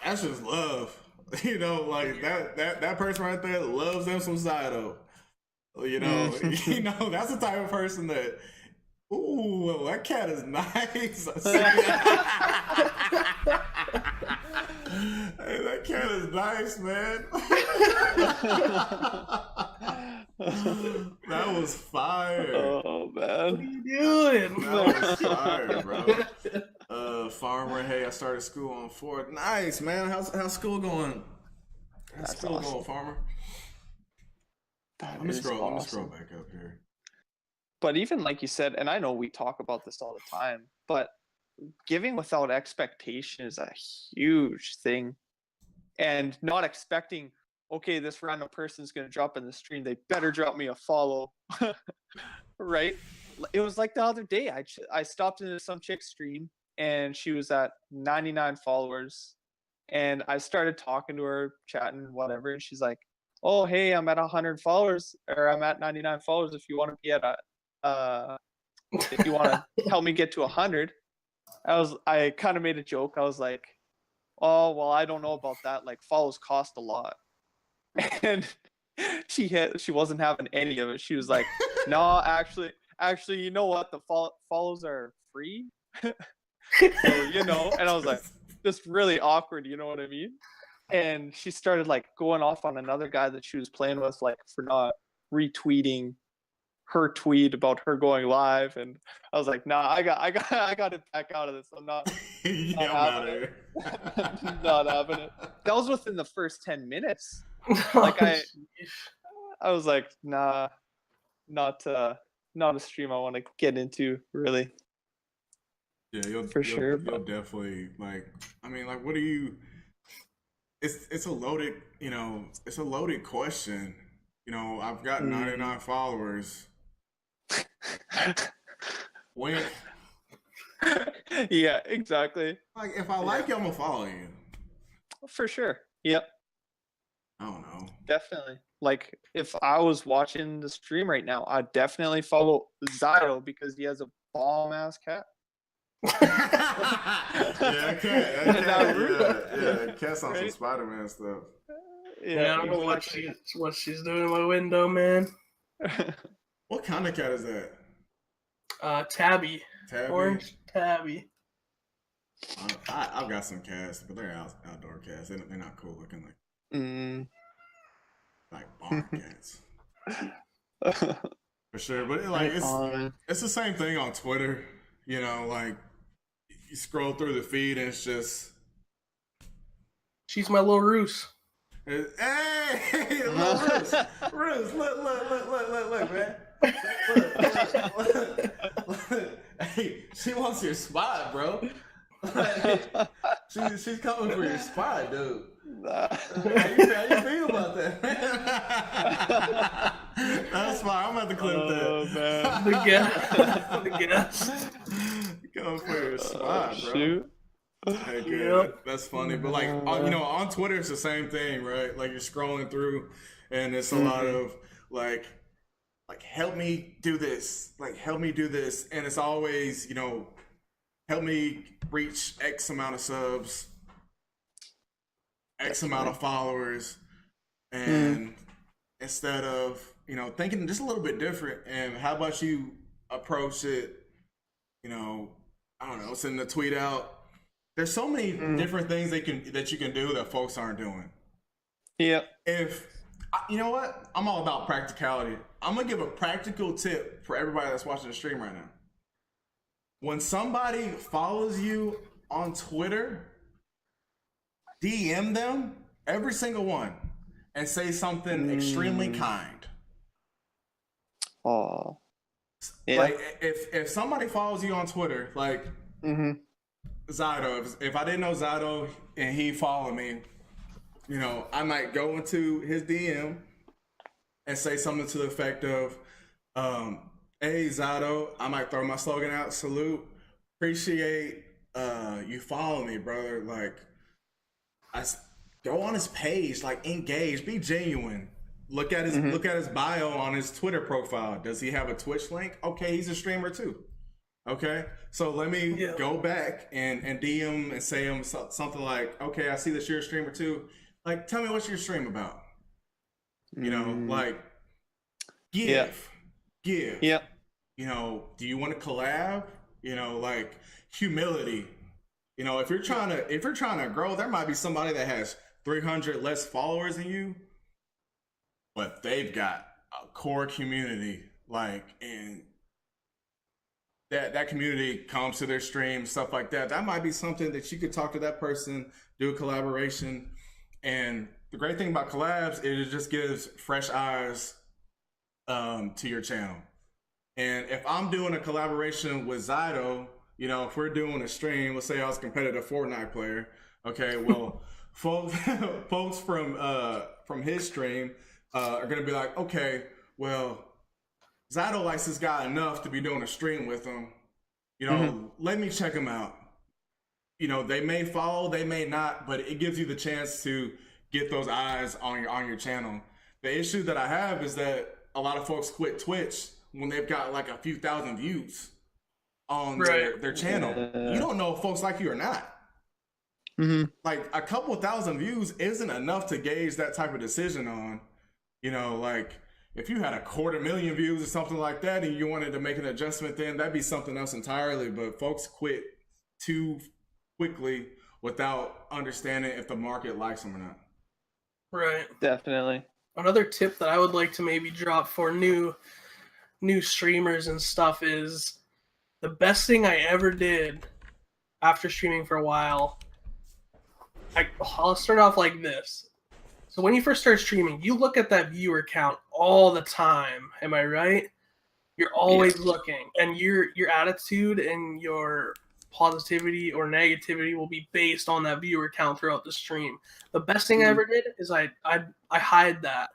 that's just love. Like that person right there loves them some Zydo. That's the type of person that, ooh, that cat is nice. Hey, that cat is nice, man. That was fire. Oh man, what are you doing? That was fire, bro. Farmer, hey, I started school on Fortnite. Nice, man. How's school going? How's school going, Farmer? Let me scroll back up here. But even like you said, and I know we talk about this all the time, but giving without expectation is a huge thing. And not expecting, okay, this random person's going to drop in the stream, they better drop me a follow. Right? It was like the other day, I stopped into some chick's stream and she was at 99 followers. And I started talking to her, chatting, whatever. And she's like, oh, hey, I'm at 100 followers, or I'm at 99 followers. If you want to be at if you want to help me get to 100. I kind of made a joke. I was like, oh, well, I don't know about that. Like, follows cost a lot. And she wasn't having any of it. She was like, no, actually, you know what? The follows are free. So, and I was like, just really awkward. You know what I mean? And she started like going off on another guy that she was playing with, like for not retweeting her tweet about her going live. And I was like, nah, I got to back out of this. I'm not having it. Not having it. That was within the first 10 minutes. Like I was like, nah, not a stream I want to get into, really. Yeah, you'll definitely like. I mean, like, what do you? It's a loaded, it's a loaded question. I've got 99 followers. When? Yeah, exactly. Like, if I like you, I'm gonna follow you. For sure. Yep. I don't know. Definitely. Like, if I was watching the stream right now, I'd definitely follow Zydo because he has a bomb ass cat. Yeah, cat's on some Spider-Man stuff. Yeah, I don't know what she's doing in my window, man. What kind of cat is that? Tabby. Orange Tabby. I've got some cats, but they're outdoor cats. They're not cool looking like barn cats. For sure, but it's the same thing on Twitter. Like you scroll through the feed and it's just. She's my little Roos. Hey, little Roos. Roos, look, man. Look. Hey, she wants your spot, bro. She's coming for your spot, dude. How you feel about that, man? That's fine. I'm about to clip that. the guest. The guest. Going for your spot, bro. Shoot. Heck yeah, that's funny. But like, on Twitter, it's the same thing, right? Like you're scrolling through, and it's a lot of like help me do this, like help me do this, and it's always help me reach X amount of subs, X amount of followers, and instead of thinking just a little bit different, and how about you approach it? I don't know, sending a tweet out. There's so many different things that you can do that folks aren't doing. Yeah. If you know what, I'm all about practicality. I'm gonna give a practical tip for everybody that's watching the stream right now. When somebody follows you on Twitter, DM them, every single one, and say something extremely kind. Oh. Yeah. Like if somebody follows you on Twitter, like Zydo, if I didn't know Zydo and he followed me, I might go into his DM and say something to the effect of, hey Zydo, I might throw my slogan out, salute, appreciate you follow me, brother. Like, go on his page, like engage, be genuine. Look at his bio on his Twitter profile. Does he have a Twitch link? Okay, he's a streamer too. Okay, so let me go back and DM and say him something like, okay, I see that you're a streamer too. Like, tell me what's your stream about. Like, give. Yeah. Do you want to collab? Like humility. If you're trying to grow, there might be somebody that has 300 less followers than you, but they've got a core community, like, and that community comes to their stream, stuff like that. That might be something that you could talk to that person, do a collaboration. And the great thing about collabs is it just gives fresh eyes to your channel. And if I'm doing a collaboration with Zydo, if we're doing a stream, let's say I was a competitive Fortnite player, okay, well, folks from his stream are gonna be like, okay, well, Zydo likes this guy enough to be doing a stream with him. Let me check him out. They may follow, they may not, but it gives you the chance to get those eyes on your channel. The issue that I have is that a lot of folks quit Twitch when they've got like a few thousand views on their channel. You don't know if folks like you or not. Like a couple thousand views isn't enough to gauge that type of decision on. Like if you had 250,000 views or something like that and you wanted to make an adjustment, then that'd be something else entirely. But folks quit too quickly without understanding if the market likes them or not. Right. Definitely. Another tip that I would like to maybe drop for new streamers and stuff is the best thing I ever did after streaming for a while. I'll start off like this. So when you first start streaming, you look at that viewer count all the time. Am I right? You're always looking, and your attitude and your positivity or negativity will be based on that viewer count throughout the stream. The best thing I ever did is I hide that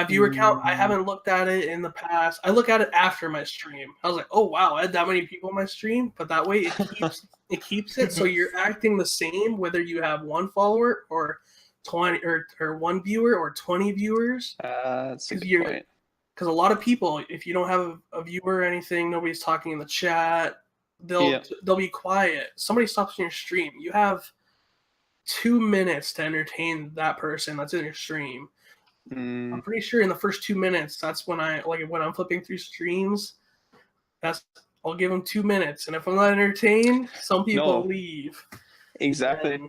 viewer count. I haven't looked at it in the past. I look at it after my stream. I was like, oh wow, I had that many people in my stream. But that way it keeps it so you're acting the same whether you have one follower or 20 or one viewer or 20 viewers. That's a good point. Because a lot of people, if you don't have a viewer or anything, nobody's talking in the chat, they'll be quiet. Somebody stops in your stream. You have 2 minutes to entertain that person that's in your stream. I'm pretty sure in the first 2 minutes, that's when when I'm flipping through streams, I'll give them 2 minutes, and if I'm not entertained, some people leave. Exactly.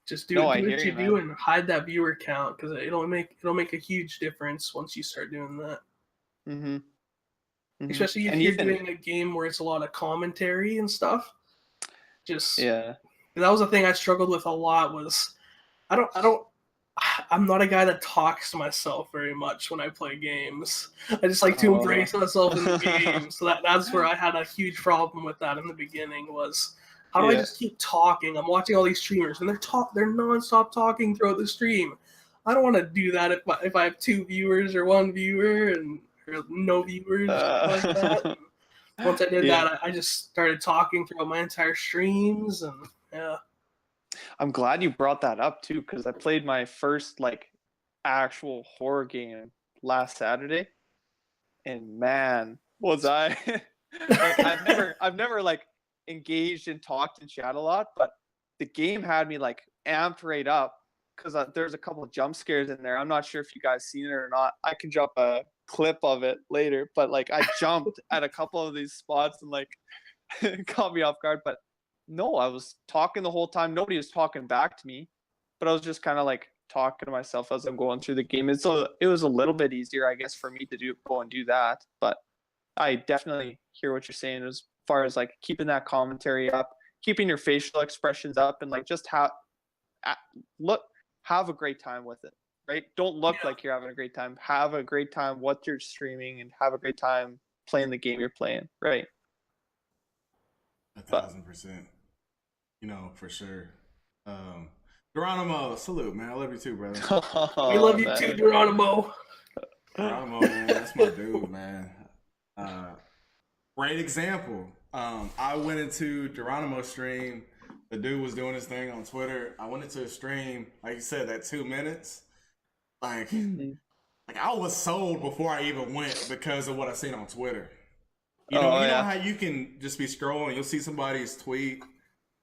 Just do what you do and hide that viewer count, because it'll make a huge difference once you start doing that. Especially if you're doing a game where it's a lot of commentary and stuff. That was the thing I struggled with a lot. Was I'm not a guy that talks to myself very much when I play games. I just like to embrace myself in the game. So that's where I had a huge problem with that in the beginning. Was how do I just keep talking? I'm watching all these streamers and they're nonstop talking throughout the stream. I don't want to do that if I have 2 viewers or 1 viewer, and or no viewers or something like that. And once I did that, I just started talking throughout my entire streams, and yeah. I'm glad you brought that up too, because I played my first like actual horror game last Saturday, and man, was I like I've never like engaged and talked in chat a lot, but the game had me like amped right up because there's a couple of jump scares in there. I'm not sure if you guys seen it or not. I can drop a clip of it later, but like I jumped at a couple of these spots and like it caught me off guard. But no, I was talking the whole time. Nobody was talking back to me, but I was just kind of like talking to myself as I'm going through the game. And so it was a little bit easier, I guess, for me to go and do that. But I definitely hear what you're saying as far as like keeping that commentary up, keeping your facial expressions up, and like just have a great time with it, right? Don't look like you're having a great time. Have a great time what you're streaming, and have a great time playing the game you're playing, right? 1,000%. You know, for sure. Geronimo, salute, man. I love you too, brother. We love you too, Geronimo. Geronimo, man, that's my dude, man. Great example. I went into Geronimo's stream. The dude was doing his thing on Twitter. I went into a stream, like you said, that 2 minutes. Like I was sold before I even went because of what I seen on Twitter. You know how you can just be scrolling, you'll see somebody's tweet,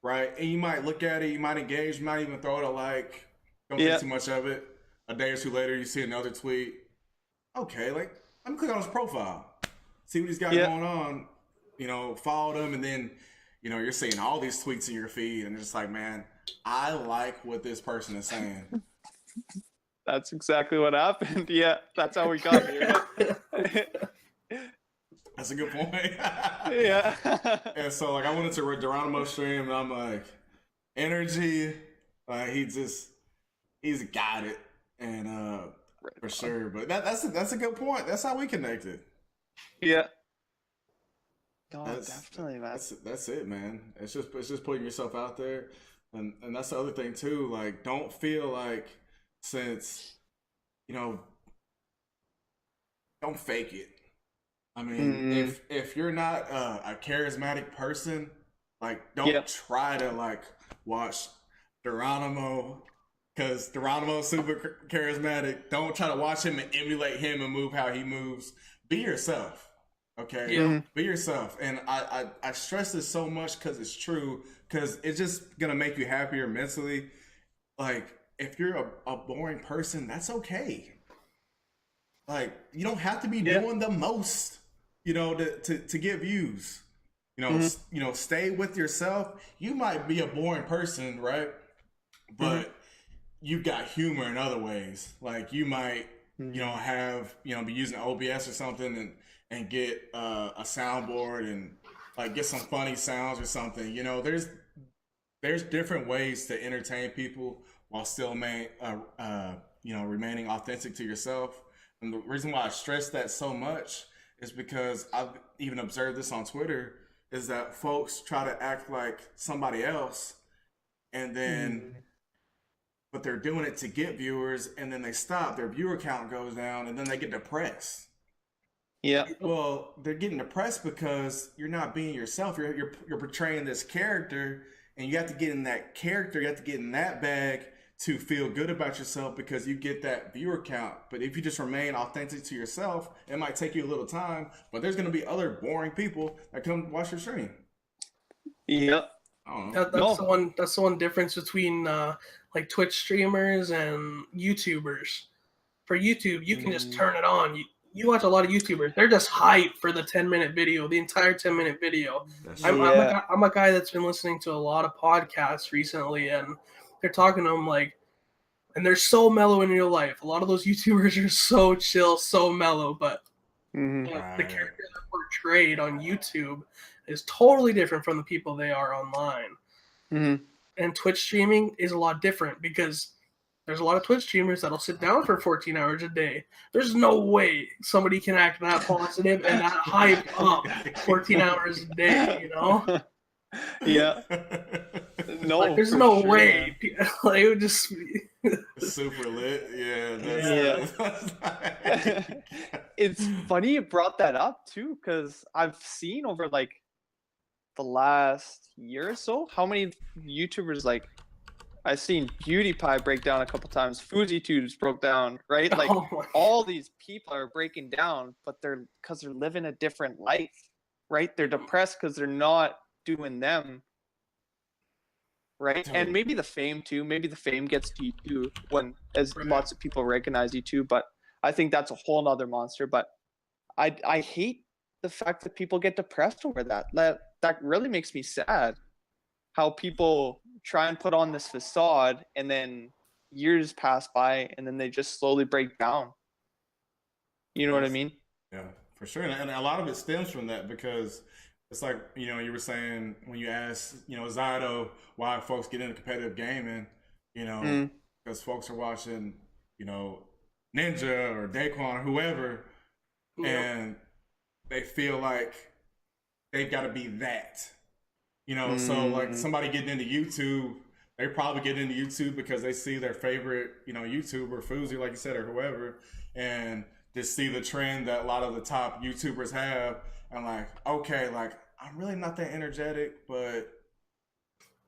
right? And you might look at it, you might engage, you might even throw it a like. Don't think too much of it. A day or two later, you see another tweet. Okay, like, let me click on his profile. See what he's got going on. You know, follow them, and then, you know, you're seeing all these tweets in your feed, and it's just like, man, I like what this person is saying. That's exactly what happened. Yeah, that's how we got here. That's a good point. Yeah. And so, like, I went into Geronimo's stream, and I'm like, energy, he's got it, and for sure. But that's a good point. That's how we connected. Yeah. No, definitely, man. That's it, man. It's just putting yourself out there, and that's the other thing too. Like, don't feel like, since, you know, don't fake it. I mean, if you're not a charismatic person, like, don't try to like watch Geronimo, because Geronimo's super charismatic. Don't try to watch him and emulate him and move how he moves. Be yourself, okay? Be yourself. And I stress this so much because it's true, because it's just gonna make you happier mentally. Like, if you're a boring person, that's okay. Like, you don't have to be doing the most, you know, to get views. You know, stay with yourself. You might be a boring person, right? But you've got humor in other ways. Like, you might, you know, be using OBS or something and get a soundboard and like get some funny sounds or something. You know, there's different ways to entertain people while still remaining authentic to yourself. And the reason why I stress that so much is because I've even observed this on Twitter, is that folks try to act like somebody else, and then but they're doing it to get viewers, and then they stop, their viewer count goes down, and then they get depressed. Yeah. Well, they're getting depressed because you're not being yourself. You're portraying this character, and you have to get in that character, you have to get in that bag to feel good about yourself, because you get that viewer count. But if you just remain authentic to yourself, it might take you a little time, but there's going to be other boring people that come watch your stream. Yep. That's the one difference between like Twitch streamers and YouTubers. For YouTube, you can just turn it on. You watch a lot of YouTubers. They're just hyped for the 10-minute video, the entire 10-minute video. I'm a guy that's been listening to a lot of podcasts recently, and they're talking to them like, and they're so mellow in real life. A lot of those YouTubers are so chill, so mellow, but the character they're portrayed on YouTube is totally different from the people they are online. And Twitch streaming is a lot different, because there's a lot of Twitch streamers that'll sit down for 14 hours a day. There's no way somebody can act that positive and that hype up 14 hours a day, you know? Yeah. No, like, there's no way. Like, it would just be super lit. Yeah. it's funny you brought that up too, because I've seen over like the last year or so how many YouTubers, like I've seen PewDiePie break down a couple times, FujiTubes broke down, right? Like Oh my- all these people are breaking down, but they're because they're living a different life, right? They're depressed because they're not doing them, right? And maybe the fame too. Maybe the fame gets to you too when as Right. lots of people recognize you too. But I think that's a whole nother monster. But I hate the fact that people get depressed over that. That really makes me sad. How people try and put on this facade and then years pass by and then they just slowly break down. You know what I mean? Yeah, for sure. And a lot of it stems from that because it's like, you were saying when you asked, Zydo, why folks get into competitive gaming, because folks are watching, Ninja or Daquan or whoever, and they feel like they've got to be that. So like somebody getting into YouTube, they probably get into YouTube because they see their favorite, YouTuber, Fuzi, like you said, or whoever, and just see the trend that a lot of the top YouTubers have, and like, okay, like I'm really not that energetic, but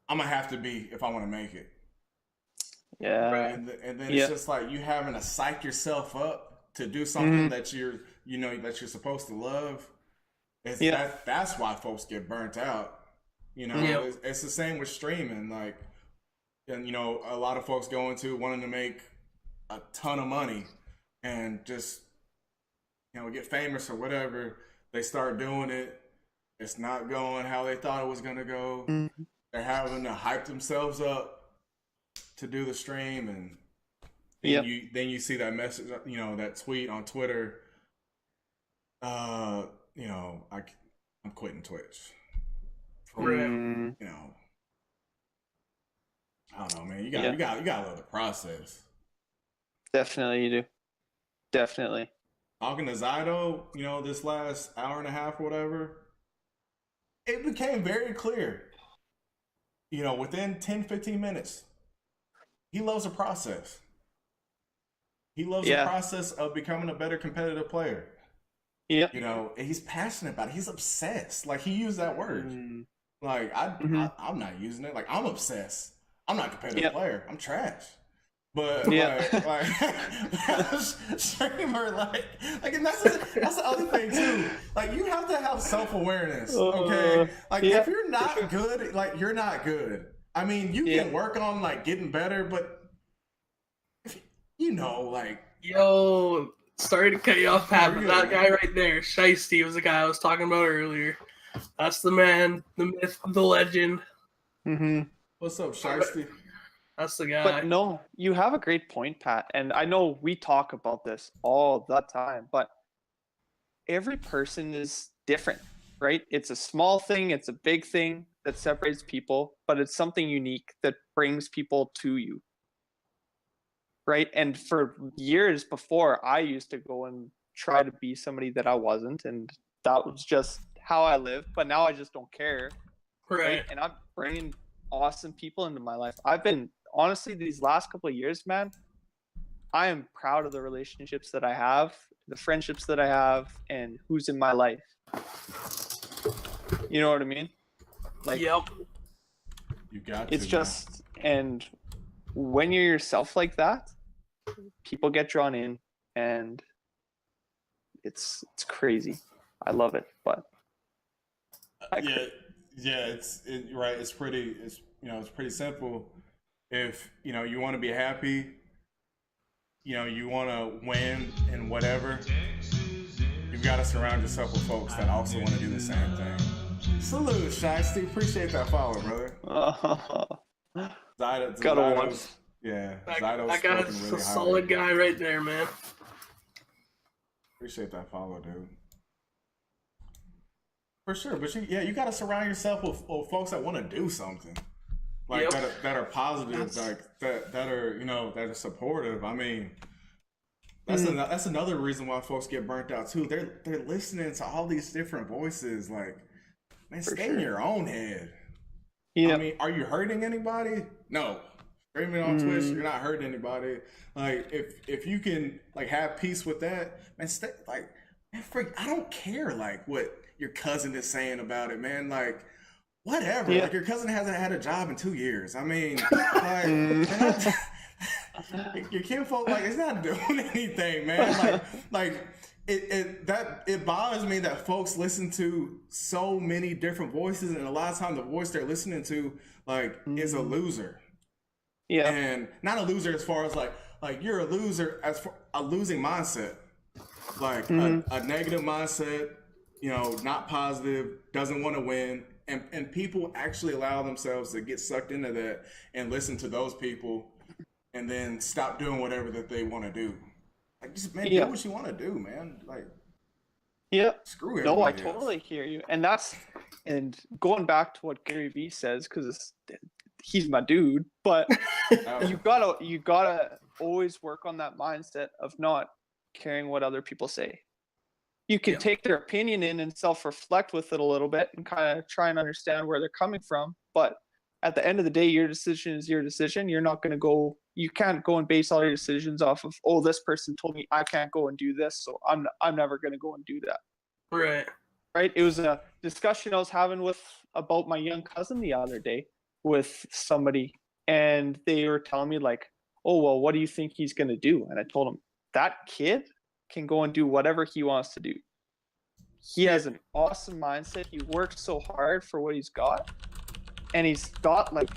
I'm gonna have to be if I want to make it. Yeah. Right. And then it's just like you having to psych yourself up to do something that you're supposed to love. That's why folks get burnt out. It's the same with streaming. Like, and a lot of folks go into wanting to make a ton of money and just get famous or whatever. They start doing it. It's not going how they thought it was gonna go. They're having to hype themselves up to do the stream, and then you see that message, that tweet on Twitter. I'm quitting Twitch. Right. I don't know, man. You got to love the process. Definitely you do. Definitely. Talking to Zydo, this last hour and a half or whatever, it became very clear. Within 10, 15 minutes, he loves the process. He loves the process of becoming a better competitive player. Yeah. He's passionate about it. He's obsessed. Like, he used that word. Like, I'm not using it. Like, I'm obsessed. I'm not a competitive player. I'm trash. But like streamer, and that's the other thing too. Like, you have to have self-awareness. Okay. Like, if you're not good, like, you're not good. I mean, you can work on like getting better, but like, yo, sorry to cut you off, Pat, but that guy right there, Shiesty, was the guy I was talking about earlier. That's the man, the myth, the legend. What's up, Shiesty? That's the guy. But no, you have a great point, Pat. And I know we talk about this all the time, but every person is different, right? It's a small thing, it's a big thing that separates people, but it's something unique that brings people to you. Right? And for years before, I used to go and try to be somebody that I wasn't, and that was just how I lived. But now I just don't care. Right? And I'm bringing awesome people into my life. I've been, honestly, these last couple of years, man, I am proud of the relationships that I have, the friendships that I have, and who's in my life. You know what I mean? Like, yep. You got it's just, and when you're yourself like that, people get drawn in, and it's crazy. I love it, but it's pretty simple. If you want to be happy, you want to win in whatever, you've got to surround yourself with folks that also want to do the same thing. Salute, Shiesty. Appreciate that follow, brother. Gotta watch. Yeah, that guy's a solid guy right there, man. Appreciate that follow, dude. For sure, but you got to surround yourself with folks that want to do something, like that are positive, like that are that are supportive. I mean, that's another reason why folks get burnt out too. They're listening to all these different voices. Like, man, stay in your own head. Yeah. I mean, are you hurting anybody? No. Streaming on Twitch, you're not hurting anybody. Like if you can like have peace with that, man, stay like man, I don't care like what your cousin is saying about it, man. Like whatever. Yeah. Like your cousin hasn't had a job in 2 years. I mean, like your kinfolk like it's not doing anything, man. Like it bothers me that folks listen to so many different voices, and a lot of times the voice they're listening to like is a loser. Yeah. And not a loser as far as like you're a loser as for a losing mindset, like a negative mindset, you know, not positive, doesn't want to win, and people actually allow themselves to get sucked into that and listen to those people, and then stop doing whatever that they want to do. Like just man, do what you want to do, man. Like screw everybody. No, I else. totally hear you, and going back to what Gary Vee says, because he's my dude, but you gotta always work on that mindset of not caring what other people say. You can take their opinion in and self-reflect with it a little bit and kind of try and understand where they're coming from, but at the end of the day, your decision is your decision. You can't go and base all your decisions off of, oh, this person told me I can't go and do this, so I'm never gonna go and do that. Right. It was a discussion I was having about my young cousin the other day with somebody, and they were telling me like, oh, well, what do you think he's going to do? And I told him that kid can go and do whatever he wants to do. He has an awesome mindset. He works so hard for what he's got, and he's got like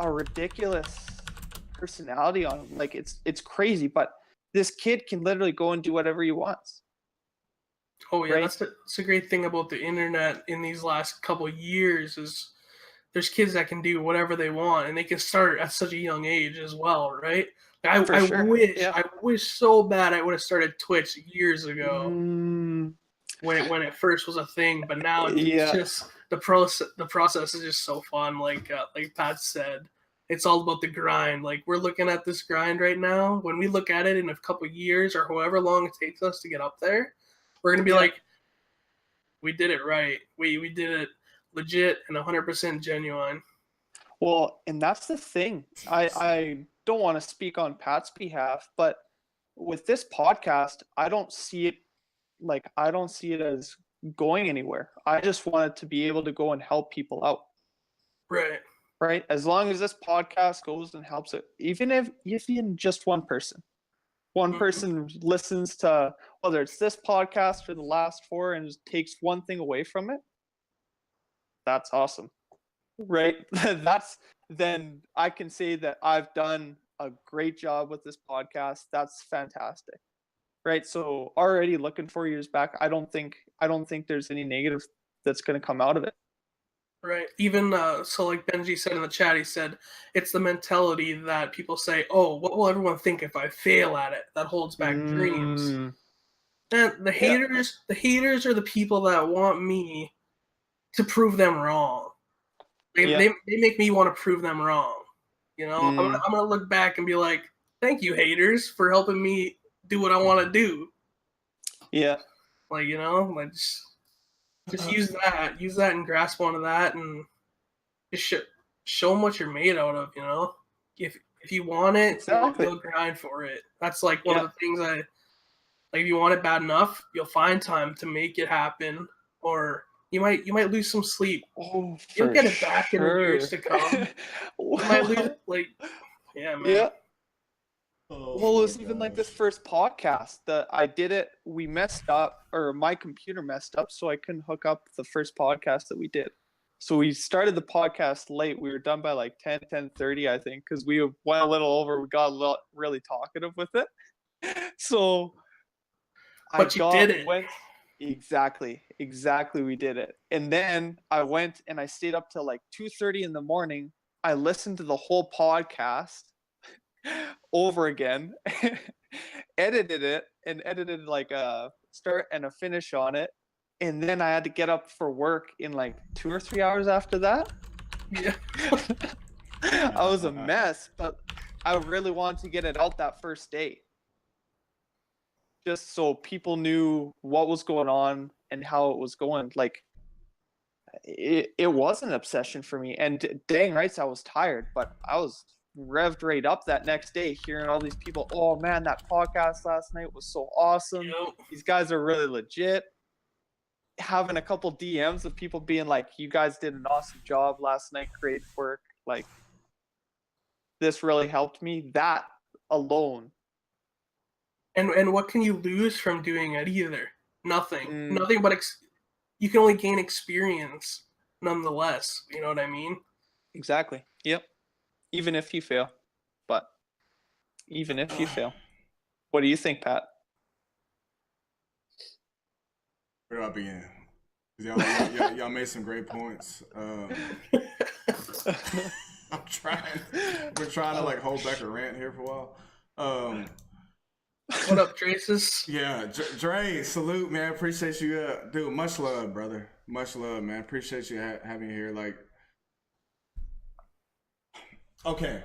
a ridiculous personality on him. Like it's crazy, but this kid can literally go and do whatever he wants. Oh yeah, right? That's a great thing about the internet in these last couple of years is there's kids that can do whatever they want, and they can start at such a young age as well, right? I wish so bad I would have started Twitch years ago when it first was a thing. But now it's just the process is just so fun. Like Pat said, it's all about the grind. Like we're looking at this grind right now. When we look at it in a couple of years or however long it takes us to get up there, we're gonna be like, we did it right. We did it legit and 100% genuine. Well, and that's the thing. I don't want to speak on Pat's behalf, but with this podcast, I don't see it as going anywhere. I just want it to be able to go and help people out. Right. As long as this podcast goes and helps it, even if even just one person listens to whether it's this podcast or the last 4 and just takes one thing away from it, that's awesome. Right? Then I can say that I've done a great job with this podcast. That's fantastic. Right? So already looking 4 years back, I don't think there's any negative that's going to come out of it. Right. Even so like Benji said in the chat, he said it's the mentality that people say, oh, what will everyone think if I fail at it? That holds back dreams. And the haters are the people that want me to prove them wrong. They make me want to prove them wrong. You know, I'm gonna look back and be like, thank you, haters, for helping me do what I want to do. Yeah. Like, you know, like just use that and grasp onto that and just show them what you're made out of, you know? If you want it, you'll grind for it. That's like one of the things like if you want it bad enough, you'll find time to make it happen, or you might lose some sleep. Oh, you'll get it back in the years to come. You might lose man. Yeah. Well, it was even like this first podcast that I did it. We messed up, or my computer messed up, so I couldn't hook up the first podcast that we did. So we started the podcast late. We were done by like 10:30, I think, because we went a little over. We got really talkative with it. So But you did it. Exactly. We did it. And then I went and I stayed up till like 2:30 in the morning. I listened to the whole podcast over again, edited it, and edited like a start and a finish on it. And then I had to get up for work in like 2 or 3 hours after that. Yeah. I was a mess, but I really wanted to get it out that first day. Just so people knew what was going on and how it was going. Like, it was an obsession for me. And dang rights, I was tired, but I was revved right up that next day, hearing all these people, oh man, that podcast last night was so awesome. Yep. These guys are really legit. Having a couple DMs of people being like, you guys did an awesome job last night, great work. Like, this really helped me. That alone. And what can you lose from doing it either? Nothing. Nothing but you can only gain experience nonetheless. You know what I mean? Exactly. Yep. Even if you fail. But even if you fail. What do you think, Pat? Where do I begin? Y'all made some great points. I'm trying. We're trying to like hold back a rant here for a while. What up, Traces? Yeah, Dre, salute, man. Appreciate you, dude. Much love, brother. Much love, man. Appreciate you having you here. Like, okay.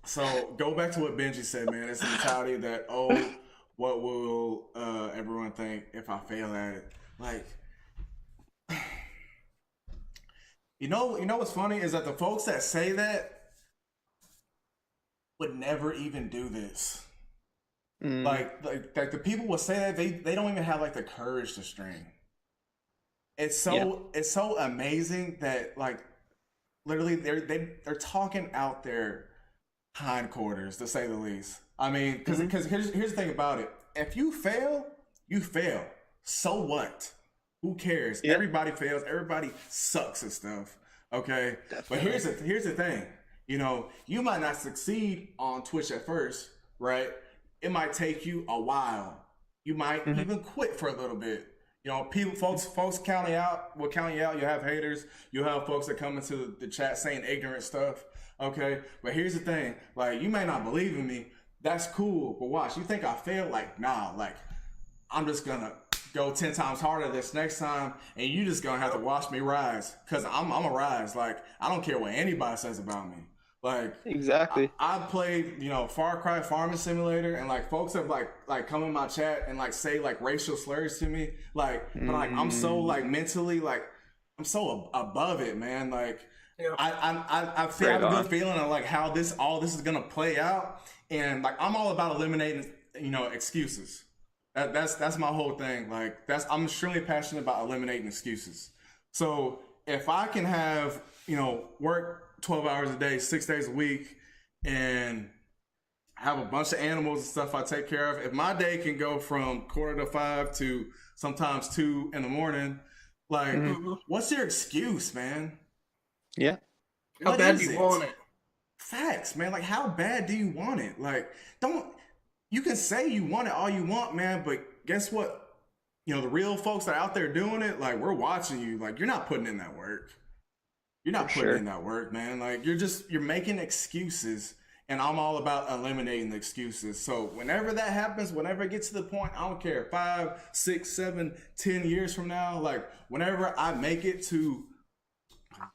So go back to what Benji said, man. It's the mentality that, oh, what will everyone think if I fail at it? Like, you know what's funny is that the folks that say that would never even do this. Like the people will say that they don't even have like the courage to stream. It's so amazing that like literally they're talking out their hindquarters, to say the least. I mean, because here's the thing about it: if you fail, you fail. So what? Who cares? Yeah. Everybody fails. Everybody sucks at stuff. Okay, definitely. But here's the thing. You know, you might not succeed on Twitch at first, right? It might take you a while. You might even quit for a little bit. You know, folks counting out will count you out. You have haters. You have folks that come into the chat saying ignorant stuff. Okay, but here's the thing. Like, you may not believe in me. That's cool. But watch, you think I failed? Like, nah. Like, I'm just gonna go 10 times harder this next time, and you just gonna have to watch me rise. Cause I'm a rise. Like, I don't care what anybody says about me. Like, exactly. I played, you know, Far Cry Farming Simulator, and like folks have like come in my chat and like say like racial slurs to me, like, but like I'm so like mentally like I'm so above it, man. Like, yeah. I feel a good feeling of like how all this is gonna play out, and like I'm all about eliminating, you know, excuses. That's my whole thing. Like, I'm extremely passionate about eliminating excuses. So if I can have, you know, work 12 hours a day, 6 days a week, and have a bunch of animals and stuff I take care of. If my day can go from 4:45 to sometimes 2 in the morning, like, what's your excuse, man? Yeah. How bad do you want it? Facts, man. Like, how bad do you want it? Like, you can say you want it all you want, man, but guess what? You know, the real folks that are out there doing it, like, we're watching you. Like, you're not putting in that work. You're not putting in that work, man. Like, you're making excuses, and I'm all about eliminating the excuses. So whenever that happens, whenever it gets to the point, I don't care, 5, 6, 7, 10 years from now, like, whenever I make it to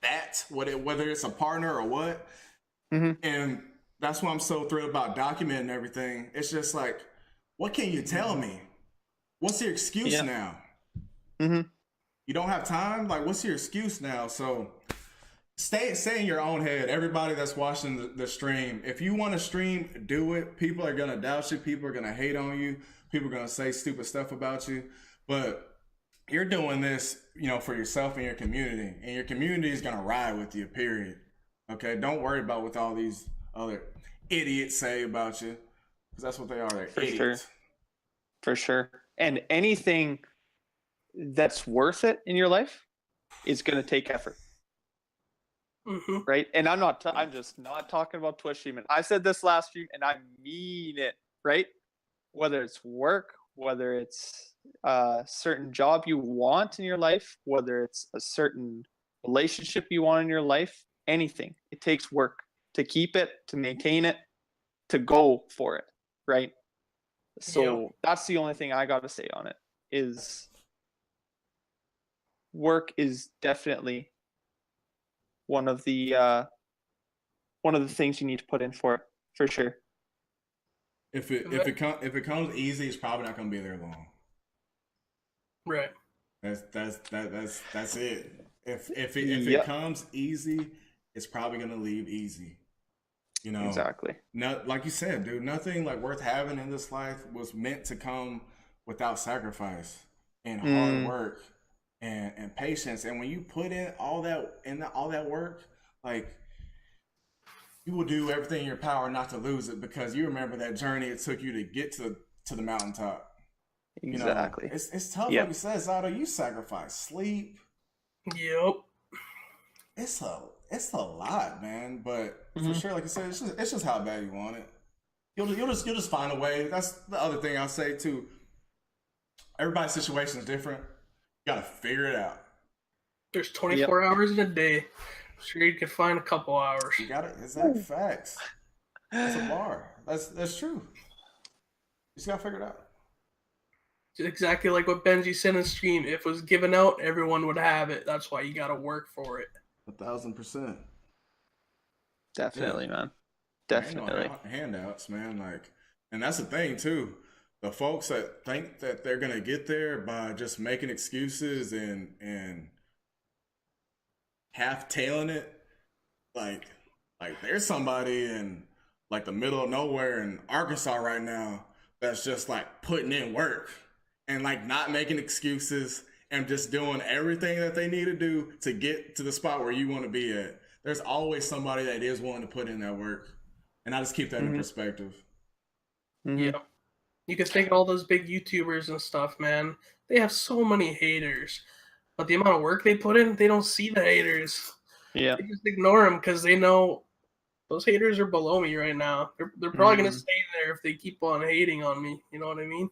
that, whether it's a partner or what, and that's why I'm so thrilled about documenting everything. It's just like, what can you tell me? What's your excuse now? You don't have time? Like, what's your excuse now? So stay in your own head. Everybody that's watching the stream, if you want to stream, do it. People are going to doubt you. People are going to hate on you. People are going to say stupid stuff about you. But you're doing this, you know, for yourself and your community. And your community is going to ride with you, period. Okay? Don't worry about what all these other idiots say about you. Because that's what they are. They're idiots. Sure. For sure. And anything that's worth it in your life is going to take effort. Right? And I'm just not talking about Twitch streaming. I said this last stream and I mean it, right? Whether it's work, whether it's a certain job you want in your life, whether it's a certain relationship you want in your life, anything. It takes work to keep it, to maintain it, to go for it, right? So that's the only thing I got to say on it is work is definitely one of the things you need to put in for sure. If it comes easy, it's probably not going to be there long. Right. That's it. If it comes easy, it's probably going to leave easy. You know, Exactly. not like you said, dude. Nothing like worth having in this life was meant to come without sacrifice and hard Mm, work and patience. And when you put in all that work, like you will do everything in your power not to lose it because you remember that journey it took you to get to the mountaintop. You know, exactly. it's tough, like Yep. you said, Zato. You sacrifice sleep. Yep. It's a lot, man. But for Hmm. sure, like I said, it's just how bad you want it. You'll just find a way. That's the other thing I'll say too. Everybody's situation is different. You gotta figure it out. There's Yep. 24 hours in a day. Sure, you could find a couple hours. You gotta exact facts. That's a bar. That's true. You just gotta figure it out. Exactly like what Benji said in stream. If it was given out, everyone would have it. That's why you got to work for it. 1,000%. Yeah. Definitely, man. There ain't no Definitely. handouts, man. Like, and that's the thing too. The folks that think that they're gonna get there by just making excuses and half tailing it, like there's somebody in like the middle of nowhere in Arkansas right now that's just like putting in work and like not making excuses and just doing everything that they need to do to get to the spot where you want to be at. There's always somebody that is willing to put in that work. And I just keep that in Hmm. perspective. Hmm. Yeah. You can think of all those big YouTubers and stuff, man. They have so many haters. But the amount of work they put in, they don't see the haters. Yeah. They just ignore them because they know those haters are below me right now. They're probably going to Mm. stay there if they keep on hating on me. You know what I mean?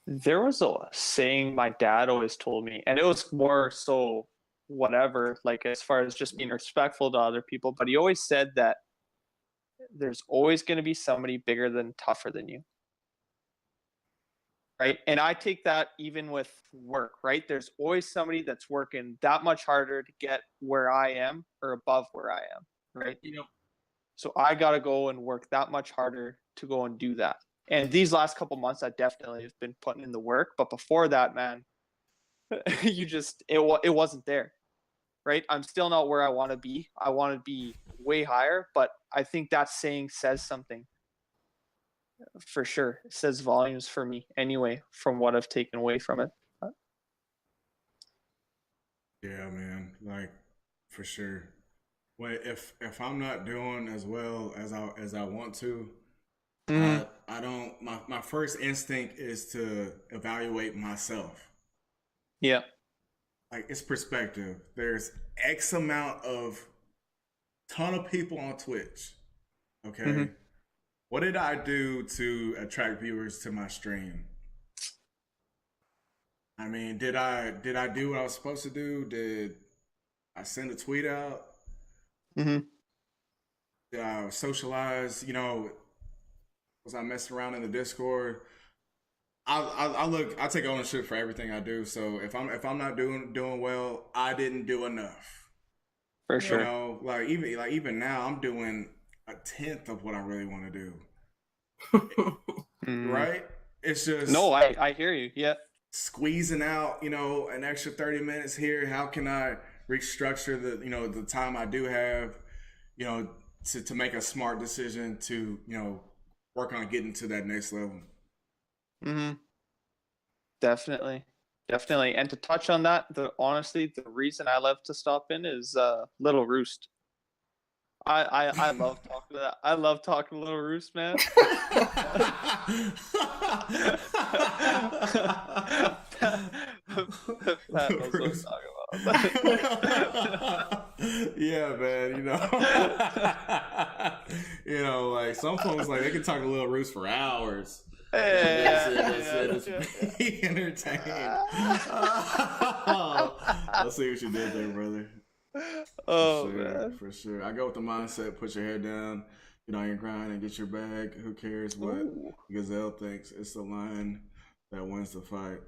There was a saying my dad always told me, and it was more so whatever, like as far as just being respectful to other people, but he always said that there's always going to be somebody bigger than tougher than you. Right. And I take that even with work, right? There's always somebody that's working that much harder to get where I am or above where I am. Right. You know, So I got to go and work that much harder to go and do that. And these last couple months, I definitely have been putting in the work. But before that, man, it wasn't there. Right. I'm still not where I want to be. I want to be way higher. But I think that saying says something for sure. It says volumes for me anyway, from what I've taken away from it. Yeah, man. Like for sure. Well, if I'm not doing as well as I want to, Mm, I don't my first instinct is to evaluate myself. yeah. Like it's perspective. There's X amount of ton of people on Twitch. Okay. Hmm. What did I do to attract viewers to my stream? I mean, did I do what I was supposed to do? Did I send a tweet out? Hmm. Did I socialize? You know, was I messing around in the Discord? I look. I take ownership for everything I do. So if I'm not doing well, I didn't do enough. For You yep. sure. know, like even now, I'm doing a tenth of what I really want to do. Mm. Right? It's just No, I hear you. Yeah. squeezing out, you know, an extra 30 minutes here. How can I restructure the time I do have, you know, to make a smart decision to, you know, work on getting to that next level. Hmm. Definitely. Definitely. And to touch on that, honestly, the reason I love to stop in is Little Roost. I love talking to that. I love talking to Little Roost, man. That knows what I'm talking about. Yeah, man, you know. You know, like some folks like they can talk a little roost for hours. And Yeah, just yeah, be entertained. Let's see what you did there, brother. For Oh sure, man. for sure. I go with the mindset: put your head down, get on your grind, and get your bag. Who cares what Ooh. Gazelle thinks? It's the lion that wins the fight.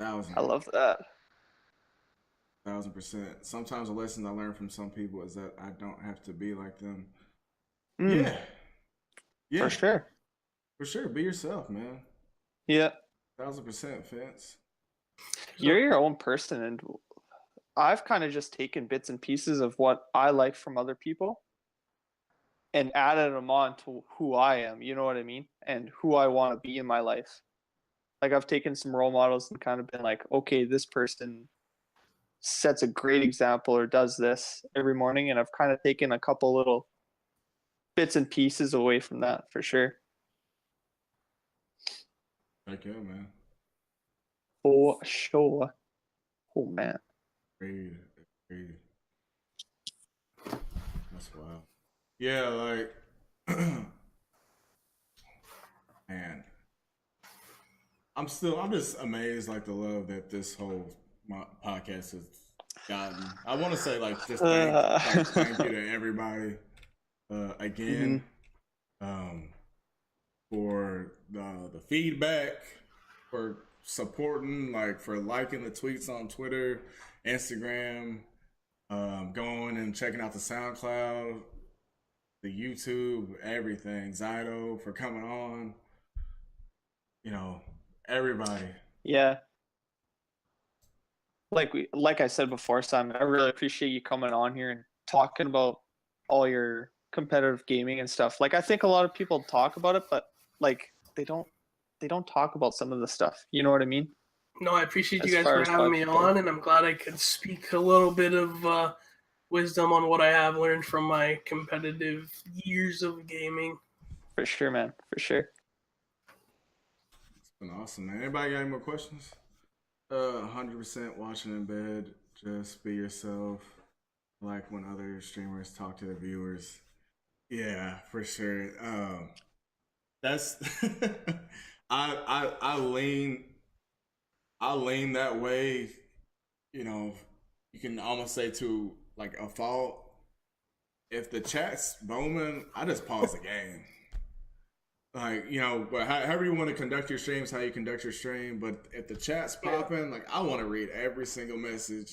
I Thousand, love that. 1,000%. Sometimes the lessons I learn from some people is that I don't have to be like them. Mm, Yeah, for yeah, sure. for sure. Be yourself, man. Yeah. 1,000%, Fence. You're your own person, and I've kind of just taken bits and pieces of what I like from other people, and added them on to who I am, you know what I mean? And who I want to be in my life. Like I've taken some role models and kind of been like, okay, this person sets a great example or does this every morning. And I've kind of taken a couple little bits and pieces away from that for sure. Heck yeah, man. For sure. Oh man. Agreed. That's wild. Yeah, like man. I'm just amazed, like the love that this whole podcast has gotten. I want to say, like, just thank you to everybody again for the feedback, for supporting, like, for liking the tweets on Twitter, Instagram, going and checking out the SoundCloud, the YouTube, everything. Zydo for coming on. You know, everybody. Yeah. Like I said before, Simon, I really appreciate you coming on here and talking about all your competitive gaming and stuff. Like I think a lot of people talk about it, but like they don't talk about some of the stuff. You know what I mean? No, I appreciate you guys for having me on, and I'm glad I could speak a little bit of wisdom on what I have learned from my competitive years of gaming. For sure, man. For sure. It's been awesome, man. Anybody got any more questions? 100% watching in bed. Just be yourself. Like when other streamers talk to the viewers. Yeah, for sure. That's I lean that way. You know, you can almost say to like a fault. If the chat's booming, I just pause the game. Like, you know, but however you want to conduct your streams, how you conduct your stream. But if the chat's popping, like, I want to read every single message.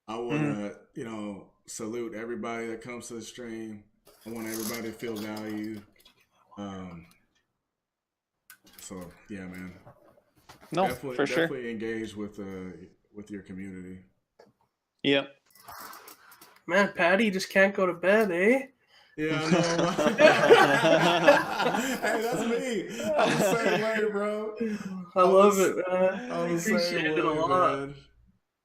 I want to, you know, salute everybody that comes to the stream. I want everybody to feel valued. So, yeah, man. No, for sure. Definitely engage with your community. Yep. Man, Patty just can't go to bed, eh? Yeah, I know. Hey, that's me. I'm the same way, bro. I love it, man. I appreciate it a lot. Man.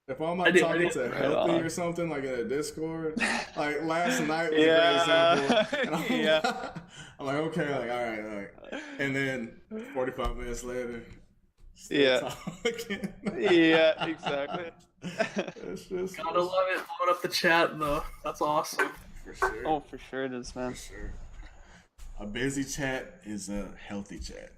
If I'm not talking to Healthy or something, like in a Discord, like last night was a great example. And I'm like, okay, like, all right, like, and then 45 minutes later, talking. Yeah, exactly. It's just, gotta love it. Blowing up the chat, though. That's awesome. For sure. Oh, for sure it is, man. For sure. A busy chat is a healthy chat.